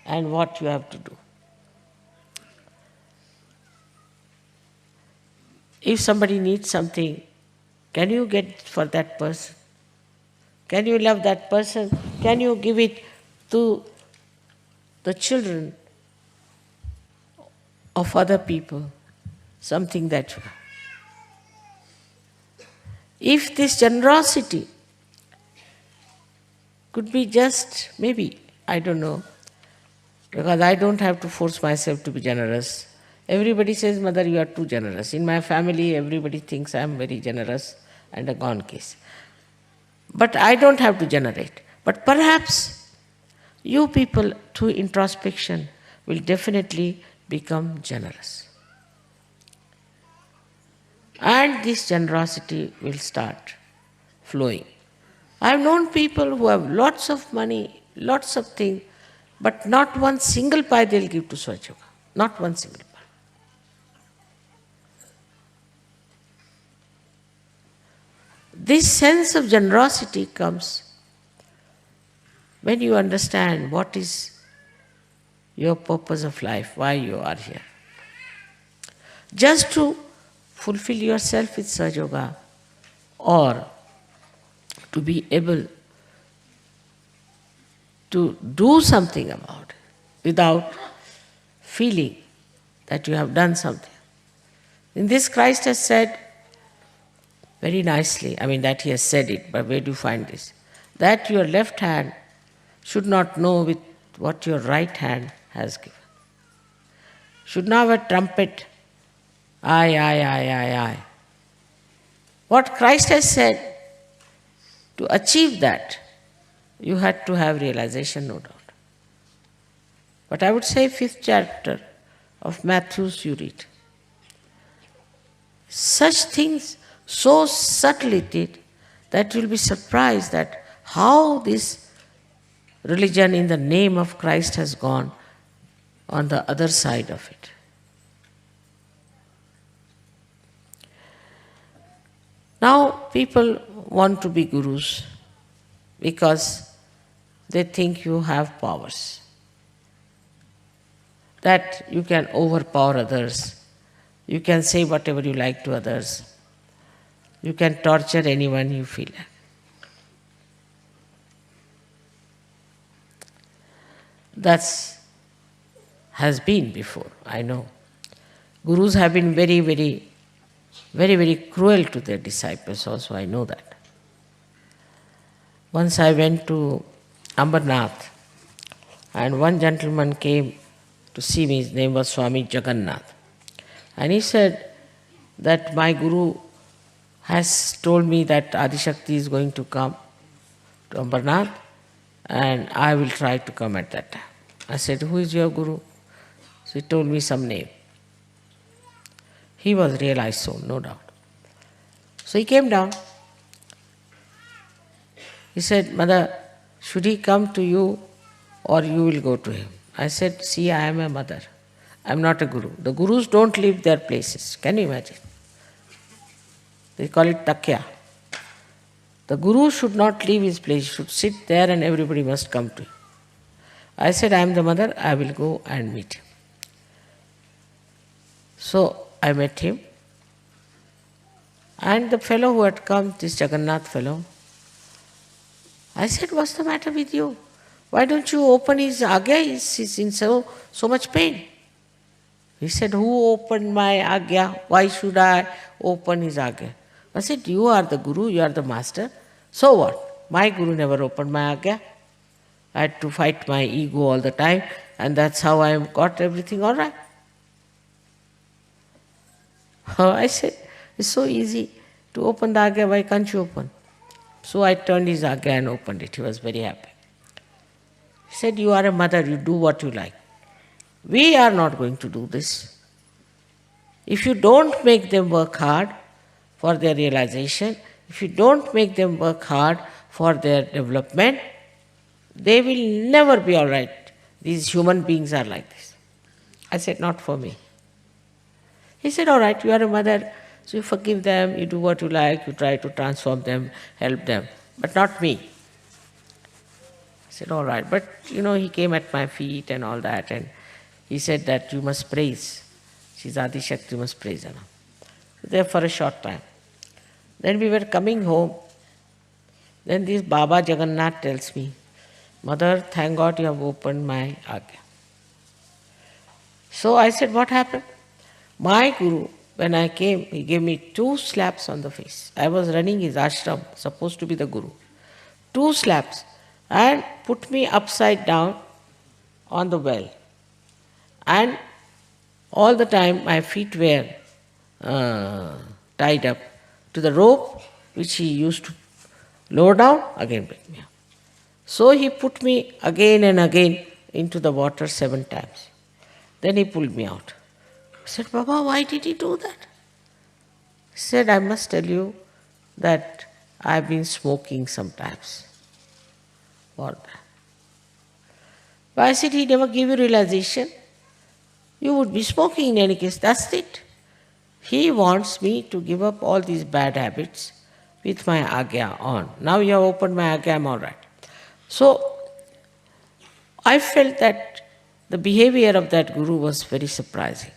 and what you have to do. If somebody needs something, can you get it for that person? Can you love that person? Can you give it to the children of other people? Something that you have. If this generosity could be just, maybe, I don't know, because I don't have to force myself to be generous. Everybody says, Mother, you are too generous. In my family, everybody thinks I am very generous and a gone case. But I don't have to generate. But perhaps you people, through introspection, will definitely become generous. And this generosity will start flowing. I've known people who have lots of money, lots of things, but not one single pie they'll give to Swachh Yoga. Not one single pie. This sense of generosity comes when you understand what is your purpose of life, why you are here. Just to fulfill yourself with Sahaja Yoga, or to be able to do something about it without feeling that you have done something. In this, Christ has said very nicely, that he has said it, but where do you find this? That your left hand should not know with what your right hand has given. Should not have a trumpet, I. What Christ has said, to achieve that, you had to have realization, no doubt. But I would say 5th chapter of Matthew's you read. Such things so subtly did that you'll be surprised that how this religion in the name of Christ has gone on the other side of it. Now people want to be gurus because they think you have powers, that you can overpower others, you can say whatever you like to others, you can torture anyone you feel like. That has been before, I know. Gurus have been very very, very cruel to their disciples also, I know that. Once I went to Ambernath, and one gentleman came to see me. His name was Swami Jagannath. And he said that my Guru has told me that Adishakti is going to come to Ambernath, and I will try to come at that time. I said, who is your Guru? So he told me some name. He was realized soul, no doubt. So he came down. He said, Mother, should he come to you or you will go to him? I said, see, I am a mother. I am not a guru. The gurus don't leave their places. Can you imagine? They call it takya. The guru should not leave his place. He should sit there and everybody must come to him. I said, I am the mother. I will go and meet him. So I met him. And the fellow who had come, this Jagannath fellow, I said, what's the matter with you? Why don't you open his agya? He's in so much pain. He said, who opened my agya? Why should I open his agya? I said, you are the guru, you are the master. So what? My guru never opened my agya. I had to fight my ego all the time, and that's how I got everything all right. I said, it's so easy to open the agya, why can't you open? So I turned his agya and opened it. He was very happy. He said, you are a mother, you do what you like. We are not going to do this. If you don't make them work hard for their realization, if you don't make them work hard for their development, they will never be all right. These human beings are like this. I said, not for me. He said, all right, you are a mother, so you forgive them, you do what you like, you try to transform them, help them, but not me. I said, all right. But, he came at my feet and all that, and he said that you must praise. She's Adi Shakti, you must praise her. There for a short time. Then we were coming home. Then this Baba Jagannath tells me, Mother, thank God you have opened my agya. So I said, what happened? My Guru, when I came, he gave me 2 slaps on the face. I was running his ashram, supposed to be the Guru. 2 slaps, and put me upside down on the well. And all the time my feet were tied up to the rope which he used to lower down, again bring me up. So he put me again and again into the water 7 times. Then he pulled me out. I said, Baba, why did he do that? He said, I must tell you that I've been smoking sometimes. What? But I said, he never gave you realization. You would be smoking in any case, that's it. He wants me to give up all these bad habits with my agya on. Now you have opened my agya, I'm all right. So I felt that the behavior of that Guru was very surprising.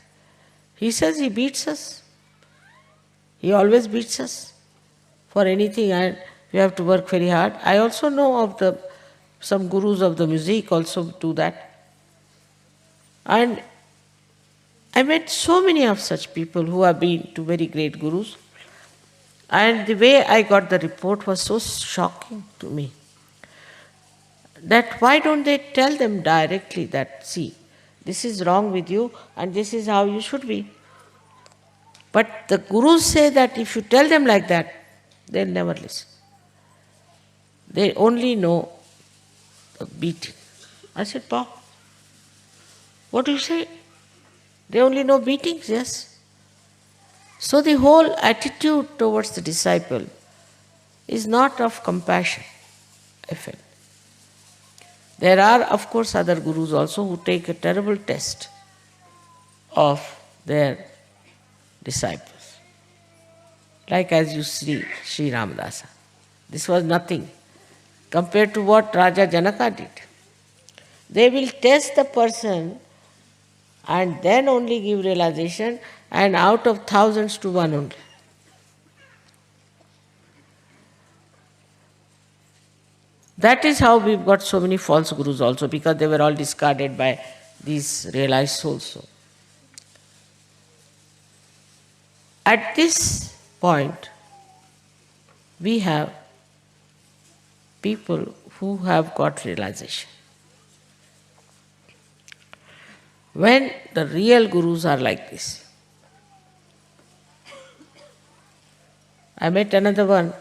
He says he beats us. He always beats us for anything, and we have to work very hard. I also know of some gurus of the music also do that. And I met so many of such people who have been to very great gurus, and the way I got the report was so shocking to me. That why don't they tell them directly that, see, this is wrong with you and this is how you should be. But the gurus say that if you tell them like that, they'll never listen. They only know the beating. I said, Pa, what do you say? They only know beatings, yes. So the whole attitude towards the disciple is not of compassion, I felt. There are, of course, other gurus also who take a terrible test of their disciples. Like as you see Sri Ramadasa. This was nothing compared to what Raja Janaka did. They will test the person and then only give realization, and out of thousands to one only. That is how we've got so many false gurus also, because they were all discarded by these realized souls. At this point, we have people who have got realization. When the real gurus are like this. I met another one.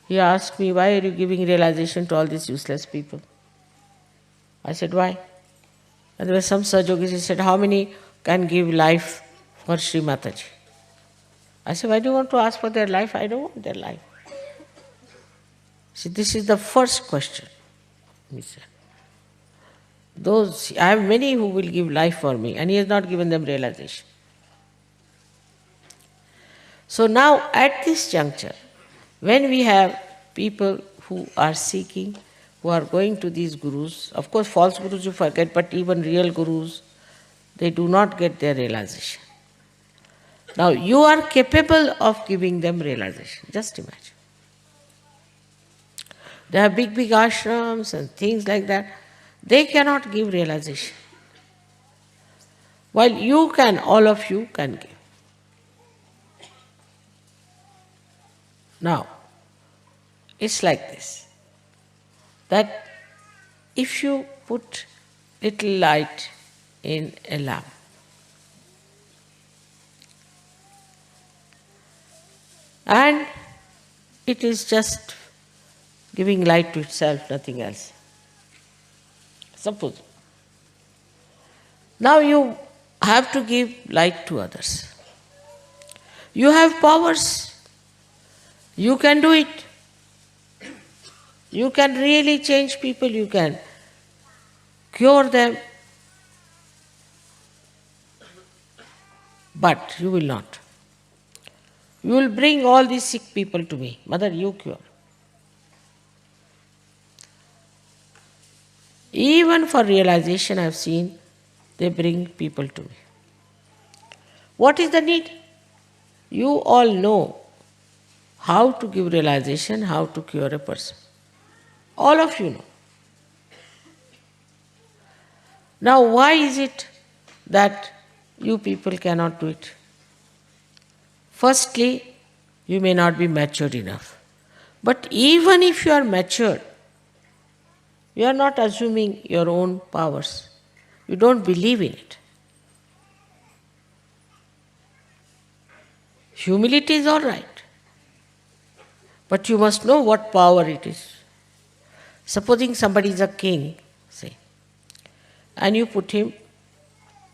He asked me, why are you giving realization to all these useless people? I said, why? And there were some Sahajogis, he said, how many can give life for Sri Mataji? I said, why do you want to ask for their life? I don't want their life. See, this is the first question. He said, I have many who will give life for me, and he has not given them realization. So now, at this juncture, when we have people who are seeking, who are going to these gurus, of course false gurus you forget, but even real gurus, they do not get their realization. Now you are capable of giving them realization, just imagine. They have big ashrams and things like that. They cannot give realization. While you can, all of you can give. Now, it's like this, that if you put little light in a lamp, and it is just giving light to itself, nothing else. Suppose. Now you have to give light to others. You have powers. You can do it. You can really change people. You can cure them. But you will not. You will bring all these sick people to me. Mother, you cure. Even for realization, I have seen they bring people to me. What is the need? You all know how to give realization, how to cure a person. All of you know. Now, why is it that you people cannot do it? Firstly, you may not be matured enough. But even if you are matured, you are not assuming your own powers. You don't believe in it. Humility is all right. But you must know what power it is. Supposing somebody is a king, say, and you put him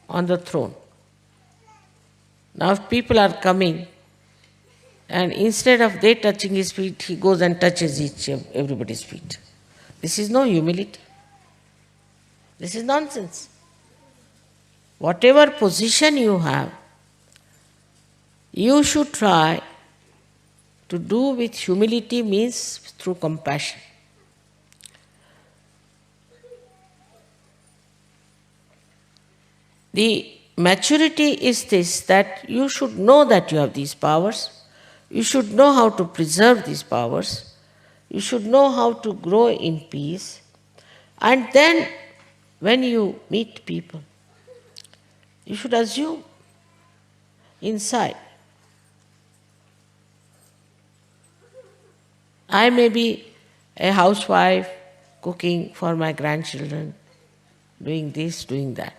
on the throne. Now if people are coming, and instead of they touching his feet, he goes and touches everybody's feet. This is no humility. This is nonsense. Whatever position you have, you should try to do with humility, means through compassion. The maturity is this, that you should know that you have these powers. You should know how to preserve these powers. You should know how to grow in peace. And then, when you meet people, you should assume inside, I may be a housewife cooking for my grandchildren, doing this, doing that.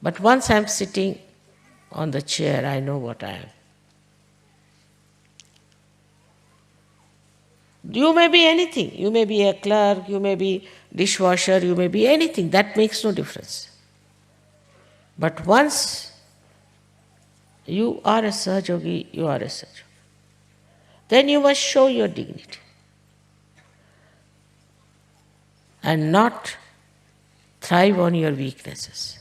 But once I am sitting on the chair, I know what I am. You may be anything. You may be a clerk, you may be dishwasher, you may be anything. That makes no difference. But once you are a Sahajogi, you are a Sahajogi. Then you must show your dignity and not thrive on your weaknesses.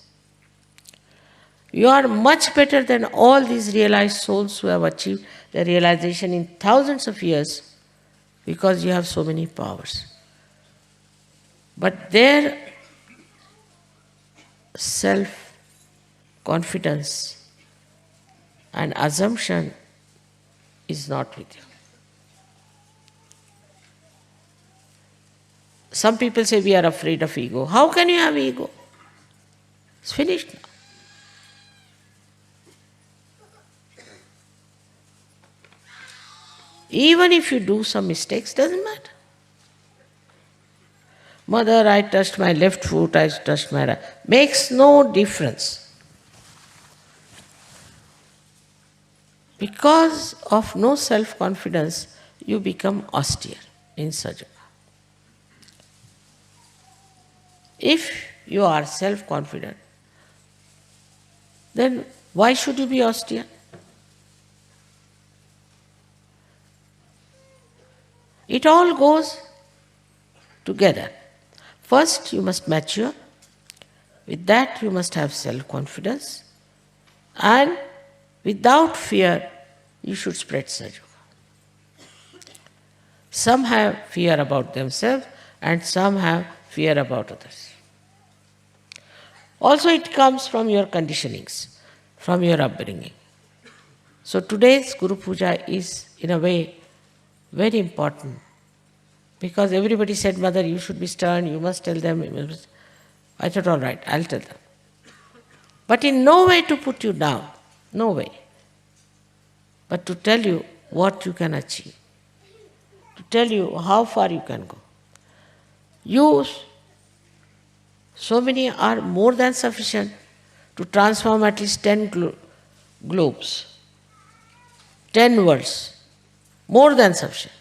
You are much better than all these realized souls who have achieved their realization in thousands of years because you have so many powers. But their self-confidence and assumption is not with you. Some people say we are afraid of ego. How can you have ego? It's finished now. Even if you do some mistakes, doesn't matter. Mother, I touched my left foot, I touched my right. Makes no difference. Because of no self-confidence, you become austere in Saja. If you are self-confident, then why should you be austere? It all goes together. First, you must mature. With that, you must have self-confidence. And without fear, you should spread Saja. Some have fear about themselves and some have fear about others. Also, it comes from your conditionings, from your upbringing. So today's Guru Puja is, in a way, very important. Because everybody said, Mother, you should be stern, you must tell them. I thought, all right, I'll tell them. But in no way to put you down, no way. But to tell you what you can achieve, to tell you how far you can go. You, so many are more than sufficient to transform at least 10 globes, 10 worlds, more than sufficient.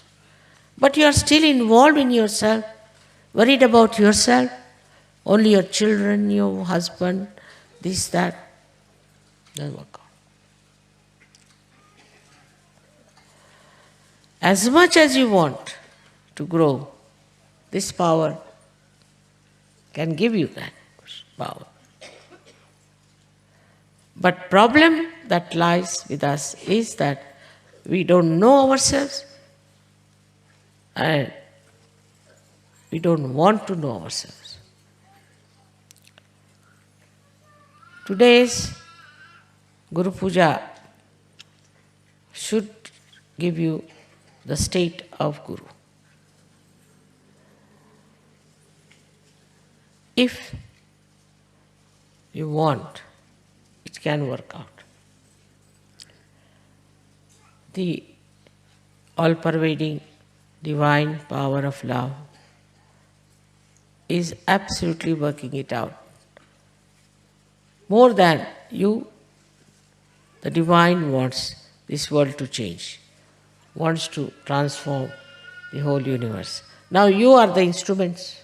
But you are still involved in yourself, worried about yourself, only your children, your husband, this, that. Doesn't work out. As much as you want to grow, this power can give you that power. But problem that lies with us is that we don't know ourselves and we don't want to know ourselves. Today's Guru Puja should give you the state of Guru. If you want, it can work out. The all-pervading divine power of love is absolutely working it out. More than you, the divine wants this world to change, wants to transform the whole universe. Now you are the instruments.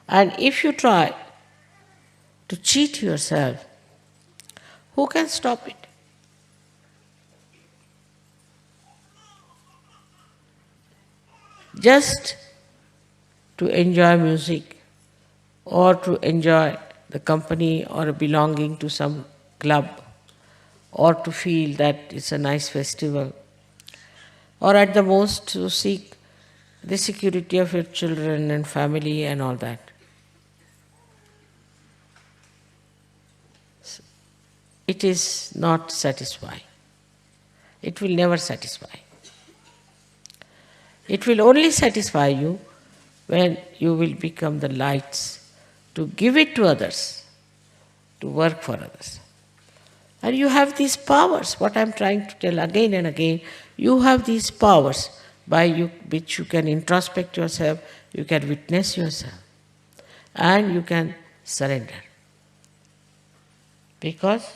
And if you try to cheat yourself, who can stop it? Just to enjoy music or to enjoy the company or belonging to some club or to feel that it's a nice festival or at the most to seek the security of your children and family and all that. It is not satisfying. It will never satisfy. It will only satisfy you when you will become the lights to give it to others, to work for others. And you have these powers, what I am trying to tell again and again, you have these powers by which you can introspect yourself, you can witness yourself, and you can surrender. Because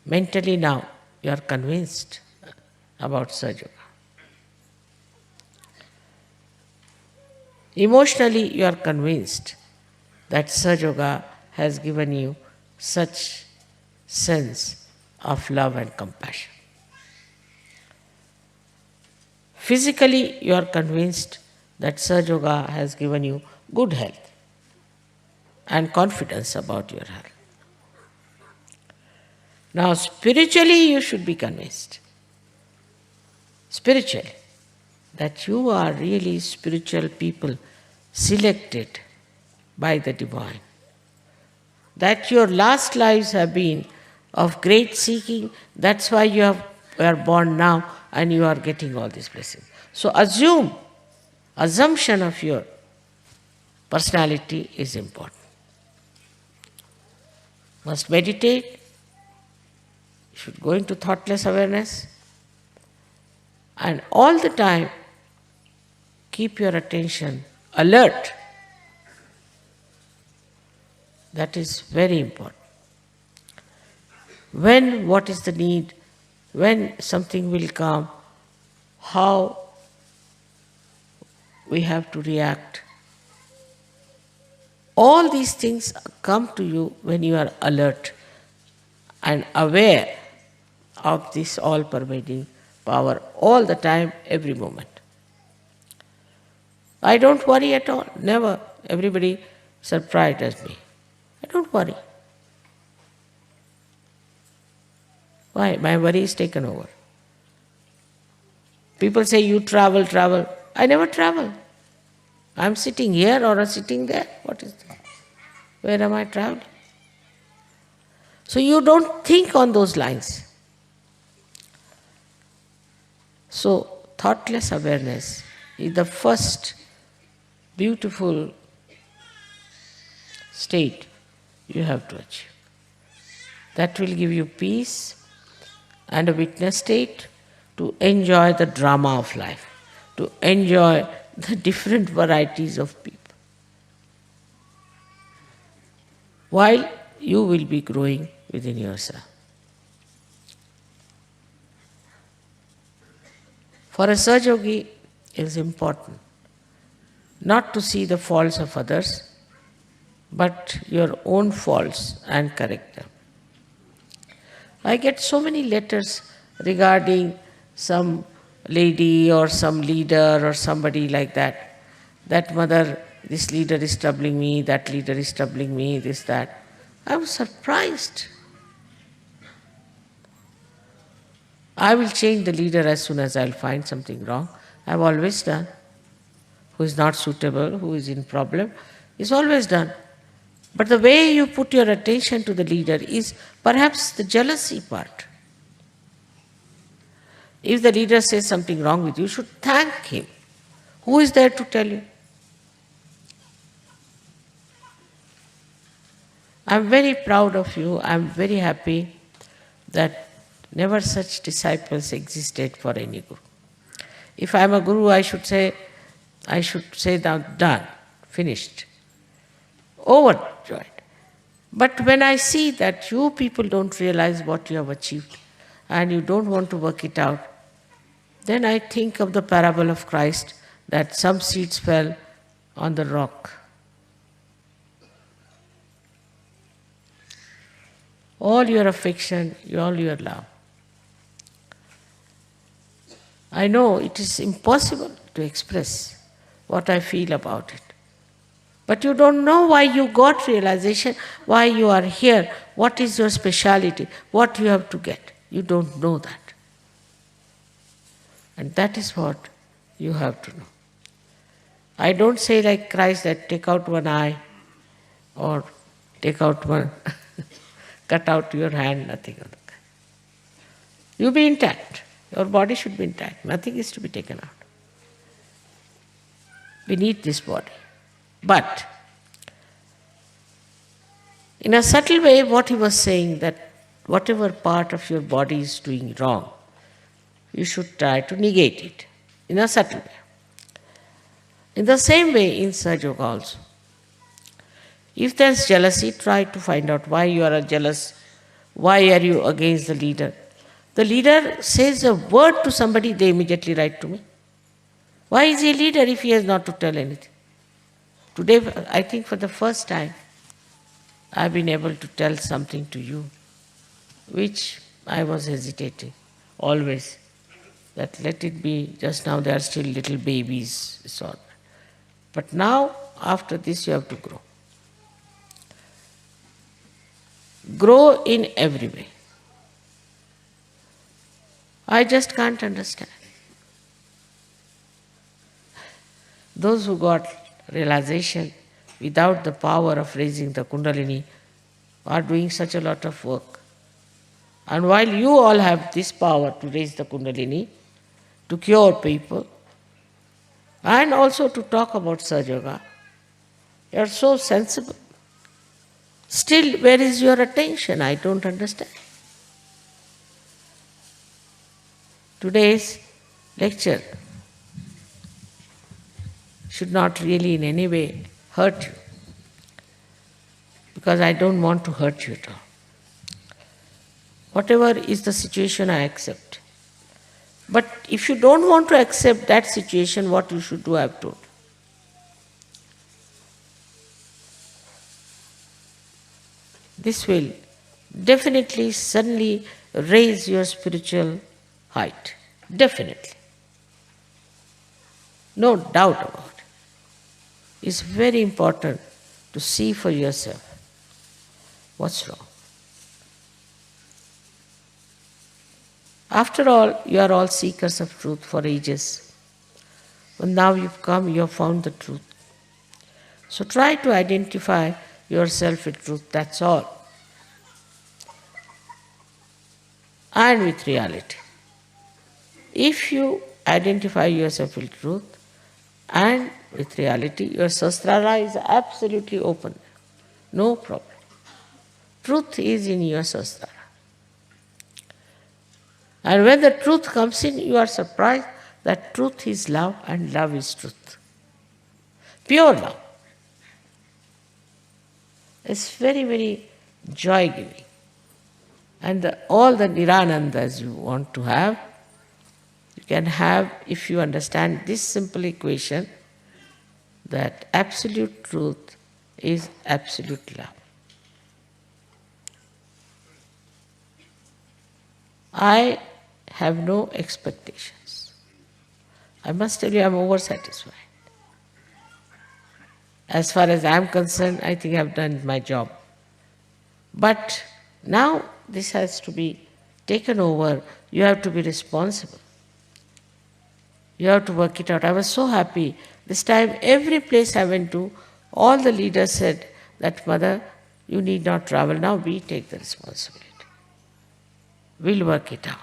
mentally now you are convinced about Saja. Emotionally you are convinced that Saja has given you such sense of love and compassion. Physically you are convinced that Saja has given you good health and confidence about your health. Now spiritually you should be convinced. Spiritually, that you are really spiritual people selected by the divine. That your last lives have been of great seeking, that's why you are born now and you are getting all these blessings. So assumption of your personality is important. Must meditate You should go into thoughtless awareness and all the time keep your attention alert. That is very important. When, what is the need, when something will come, how we have to react. All these things come to you when you are alert and aware of this all-pervading power all the time, every moment. I don't worry at all, never. Everybody surprises me. I don't worry. Why? My worry is taken over. People say, you travel, travel. I never travel. I'm sitting here or sitting there. What is that? Where am I traveling? So you don't think on those lines. So thoughtless awareness is the first beautiful state you have to achieve. That will give you peace and a witness state to enjoy the drama of life, to enjoy the different varieties of people, while you will be growing within yourself. For a Sahaja Yogi, it is important not to see the faults of others, but your own faults and correct them. I get so many letters regarding some lady or some leader or somebody like that. That mother, this leader is troubling me, that leader is troubling me, this, that. I was surprised. I will change the leader as soon as I'll find something wrong. I've always done. Who is not suitable, who is in problem, is always done. But the way you put your attention to the leader is perhaps the jealousy part. If the leader says something wrong with you, you should thank him. Who is there to tell you? I'm very proud of you. I'm very happy that never such disciples existed for any guru. If I'm a guru, I should say now, done, finished, overjoyed. But when I see that you people don't realize what you have achieved and you don't want to work it out, then I think of the parable of Christ that some seeds fell on the rock. All your affection, all your love. I know it is impossible to express what I feel about it. But you don't know why you got realization, why you are here, what is your speciality, what you have to get. You don't know that. And that is what you have to know. I don't say like Christ that take out one eye or take out one, cut out your hand, nothing of that kind. You be intact. Your body should be intact. Nothing is to be taken out. We need this body. But in a subtle way, what he was saying, that whatever part of your body is doing wrong, you should try to negate it in a subtle way. In the same way, in Sahaja Yoga also. If there is jealousy, try to find out why you are jealous, why are you against the leader. The leader says a word to somebody, they immediately write to me. Why is he a leader if he has not to tell anything? Today, I think for the first time, I've been able to tell something to you, which I was hesitating, always. That let it be, just now they are still little babies, so on. But now, after this, you have to grow. Grow in every way. I just can't understand. Those who got realization without the power of raising the Kundalini are doing such a lot of work. And while you all have this power to raise the Kundalini, to cure people, and also to talk about Sahaja Yoga, you are so sensible. Still, where is your attention? I don't understand. Today's lecture should not really in any way hurt you, because I don't want to hurt you at all. Whatever is the situation, I accept. But if you don't want to accept that situation, what you should do, I have told. This will definitely, suddenly raise your spiritual height. Definitely. No doubt about it. It's very important to see for yourself what's wrong. After all, you are all seekers of truth for ages. But now you've come, you have found the truth. So try to identify yourself with truth, that's all. And with reality. If you identify yourself with truth and with reality, your sasrara is absolutely open. No problem. Truth is in your sasrara. And when the truth comes in, you are surprised that truth is love and love is truth. Pure love. It's very, very joy-giving. And all the niranandas you want to have, you can have if you understand this simple equation, that absolute truth is absolute love. I have no expectations. I must tell you, I am oversatisfied. As far as I am concerned, I think I have done my job. But now this has to be taken over. You have to be responsible. You have to work it out. I was so happy. This time, every place I went to, all the leaders said that, Mother, you need not travel now, we take the responsibility. We'll work it out.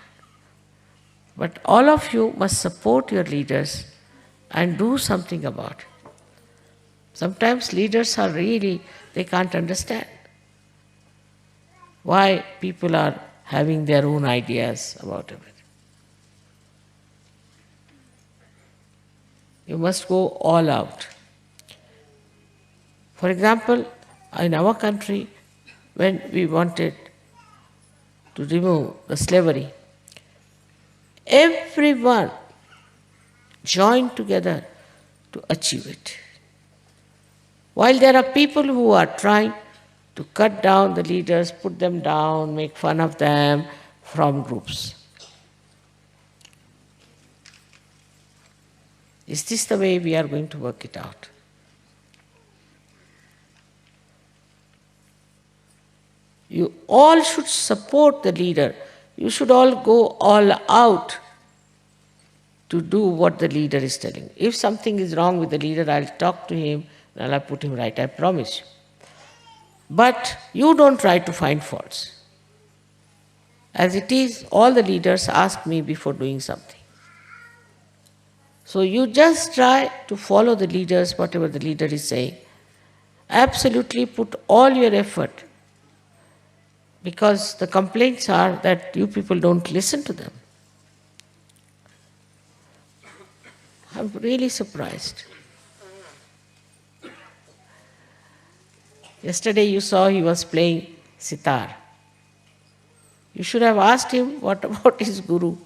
But all of you must support your leaders and do something about it. Sometimes leaders are really, they can't understand why people are having their own ideas about everything. You must go all out. For example, in our country, when we wanted to remove the slavery, everyone joined together to achieve it. While there are people who are trying to cut down the leaders, put them down, make fun of them from groups. Is this the way we are going to work it out? You all should support the leader. You should all go all out to do what the leader is telling. If something is wrong with the leader, I'll talk to him and I'll put him right, I promise you. But you don't try to find faults. As it is, all the leaders ask me before doing something. So you just try to follow the leaders, whatever the leader is saying. Absolutely put all your effort, because the complaints are that you people don't listen to them. I'm really surprised. Yesterday you saw he was playing sitar. You should have asked him what about his guru.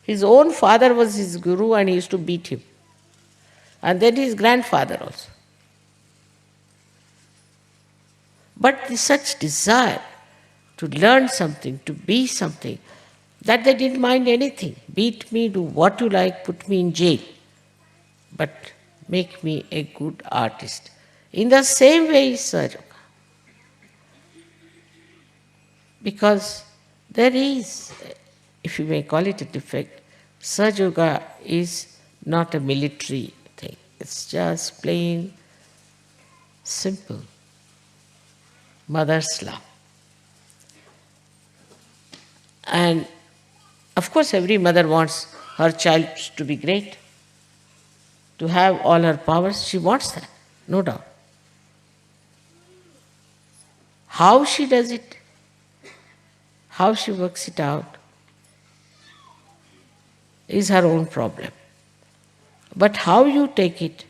His own father was his guru and he used to beat him. And then his grandfather also. But such desire to learn something, to be something, that they didn't mind anything. Beat me, do what you like, put me in jail, but make me a good artist. In the same way is Sahaja Yoga. Because there is, if you may call it a defect, Sahaja Yoga is not a military thing. It's just plain, simple mother's love. And of course every mother wants her child to be great, to have all her powers. She wants that, no doubt. How she does it, how she works it out, is her own problem. But how you take it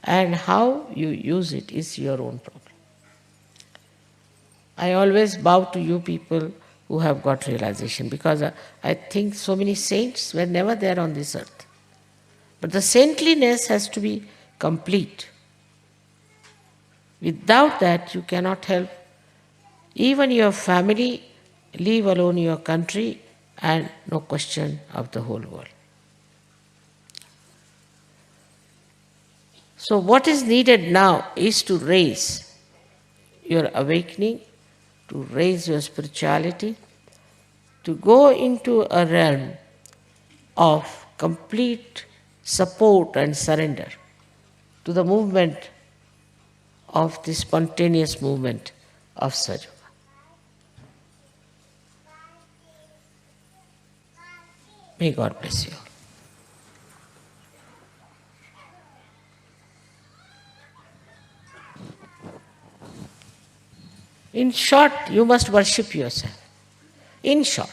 and how you use it is your own problem. I always bow to you people who have got realization, because I think so many saints were never there on this earth. But the saintliness has to be complete. Without that, you cannot help even your family, leave alone your country, and no question of the whole world. So what is needed now is to raise your awakening, to raise your spirituality, to go into a realm of complete support and surrender to the movement of the spontaneous movement of Sahaja. May God bless you all. In short, you must worship yourself. In short.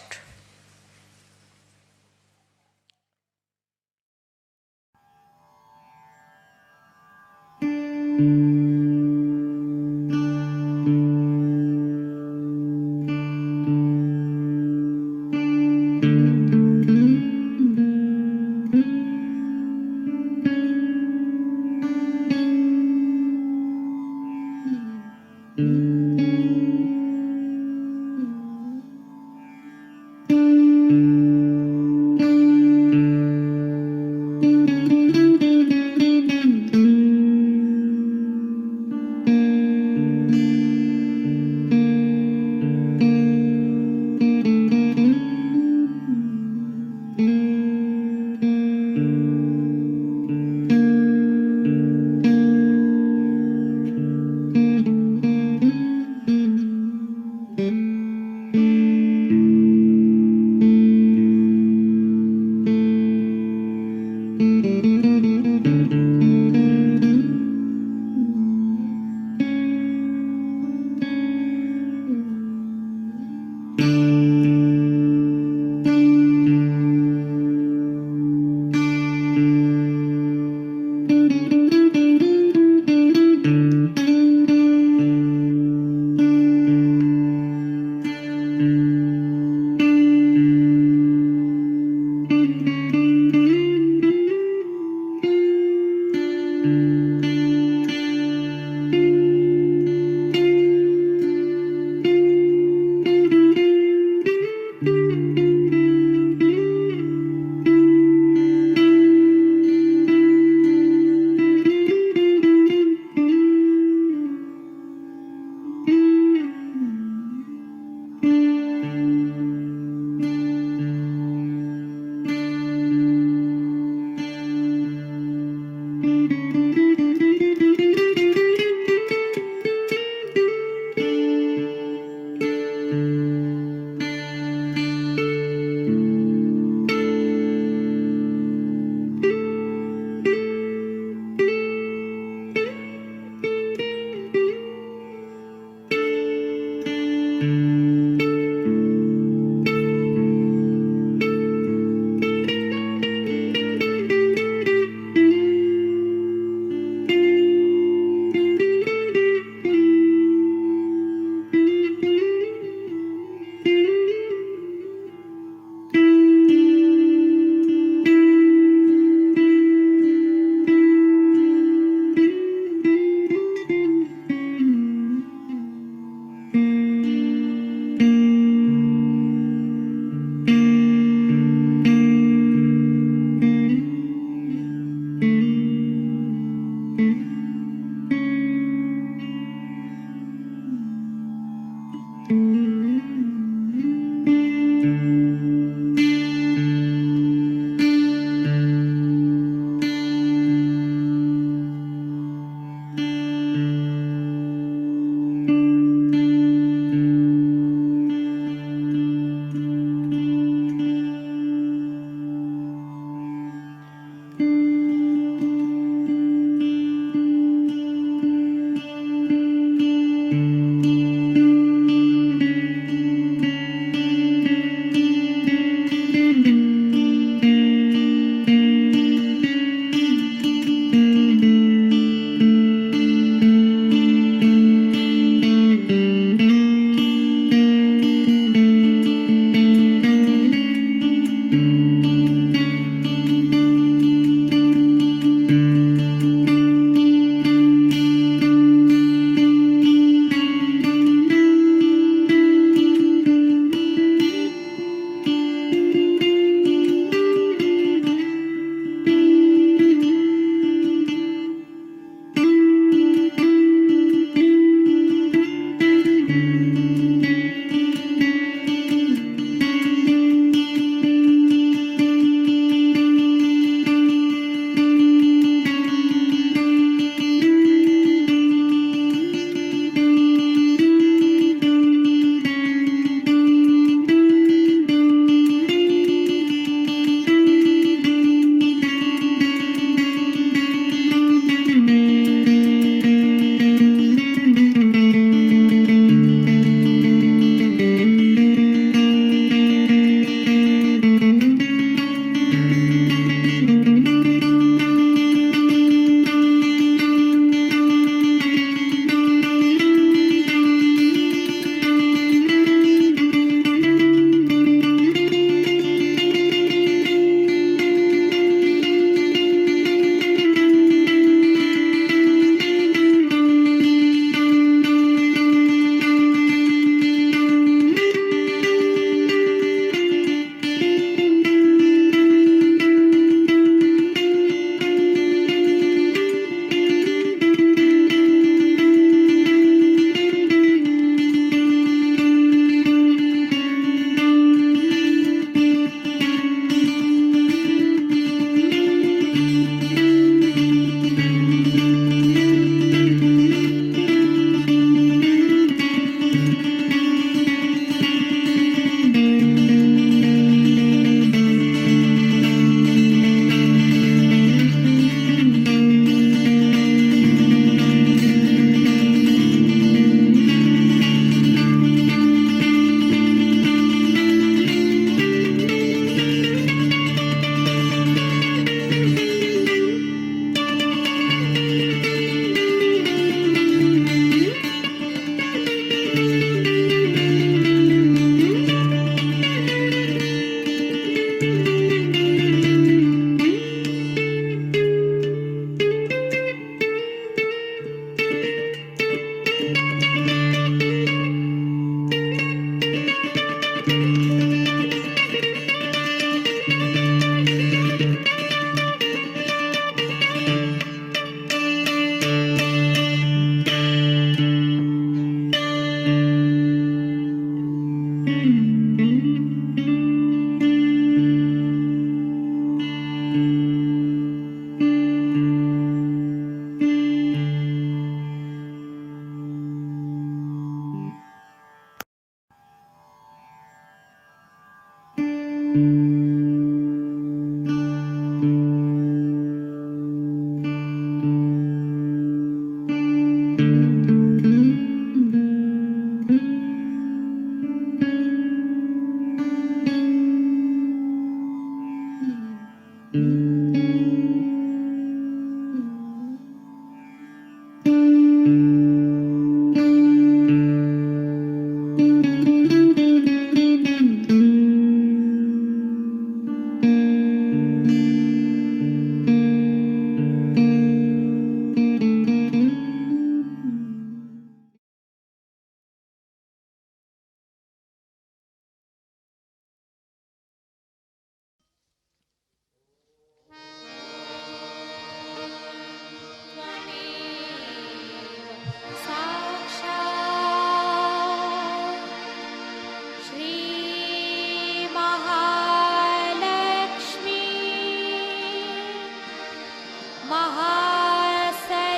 Mahasaraswati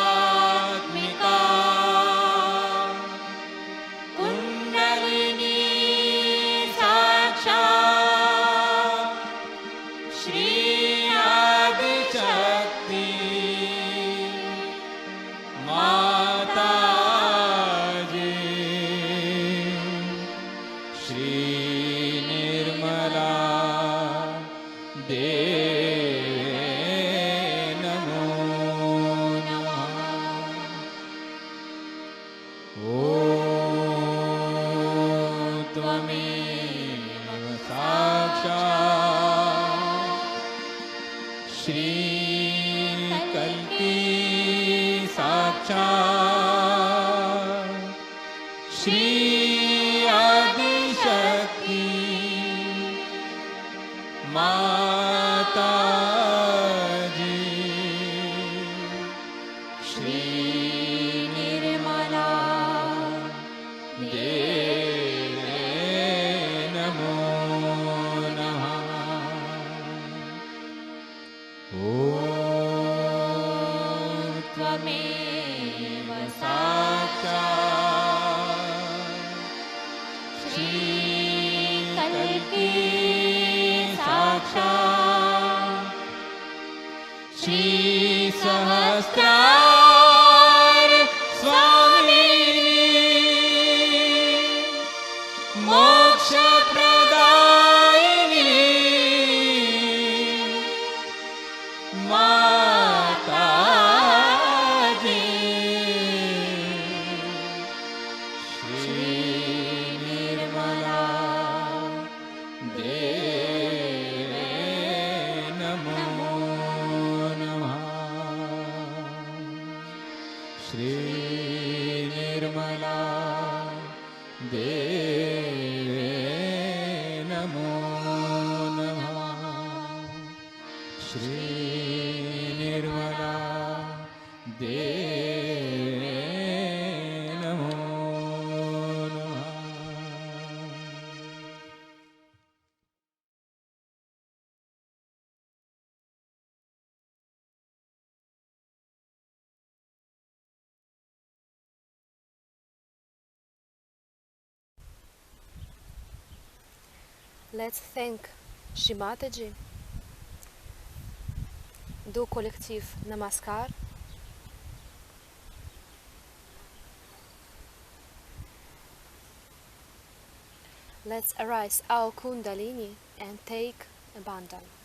त्रिगुणात्मिका kundalini साक्षात् श्री आदिशक्ति माताजी श्री निर्मला देवे नमो नमः। ॐ त्वमेव साक्षात् श्री कल्की साक्षात् श्री आदिशक्ति माताजी श्री निर्मला देवे नमो नमः। ॐ त्वमेव साक्षात् श्री कल्की साक्षात् श्री सहस्रार स्वामिनी मोक्ष प्रदायिनी माताजी श्री निर्मला देवे नमो नमः। श्री निर्मला देवे नमो नमः। श्री निर्मला देवे नमो नमः। Let's thank Shri Mataji. Do collective Namaskar. Let's arise our Kundalini and take abandon.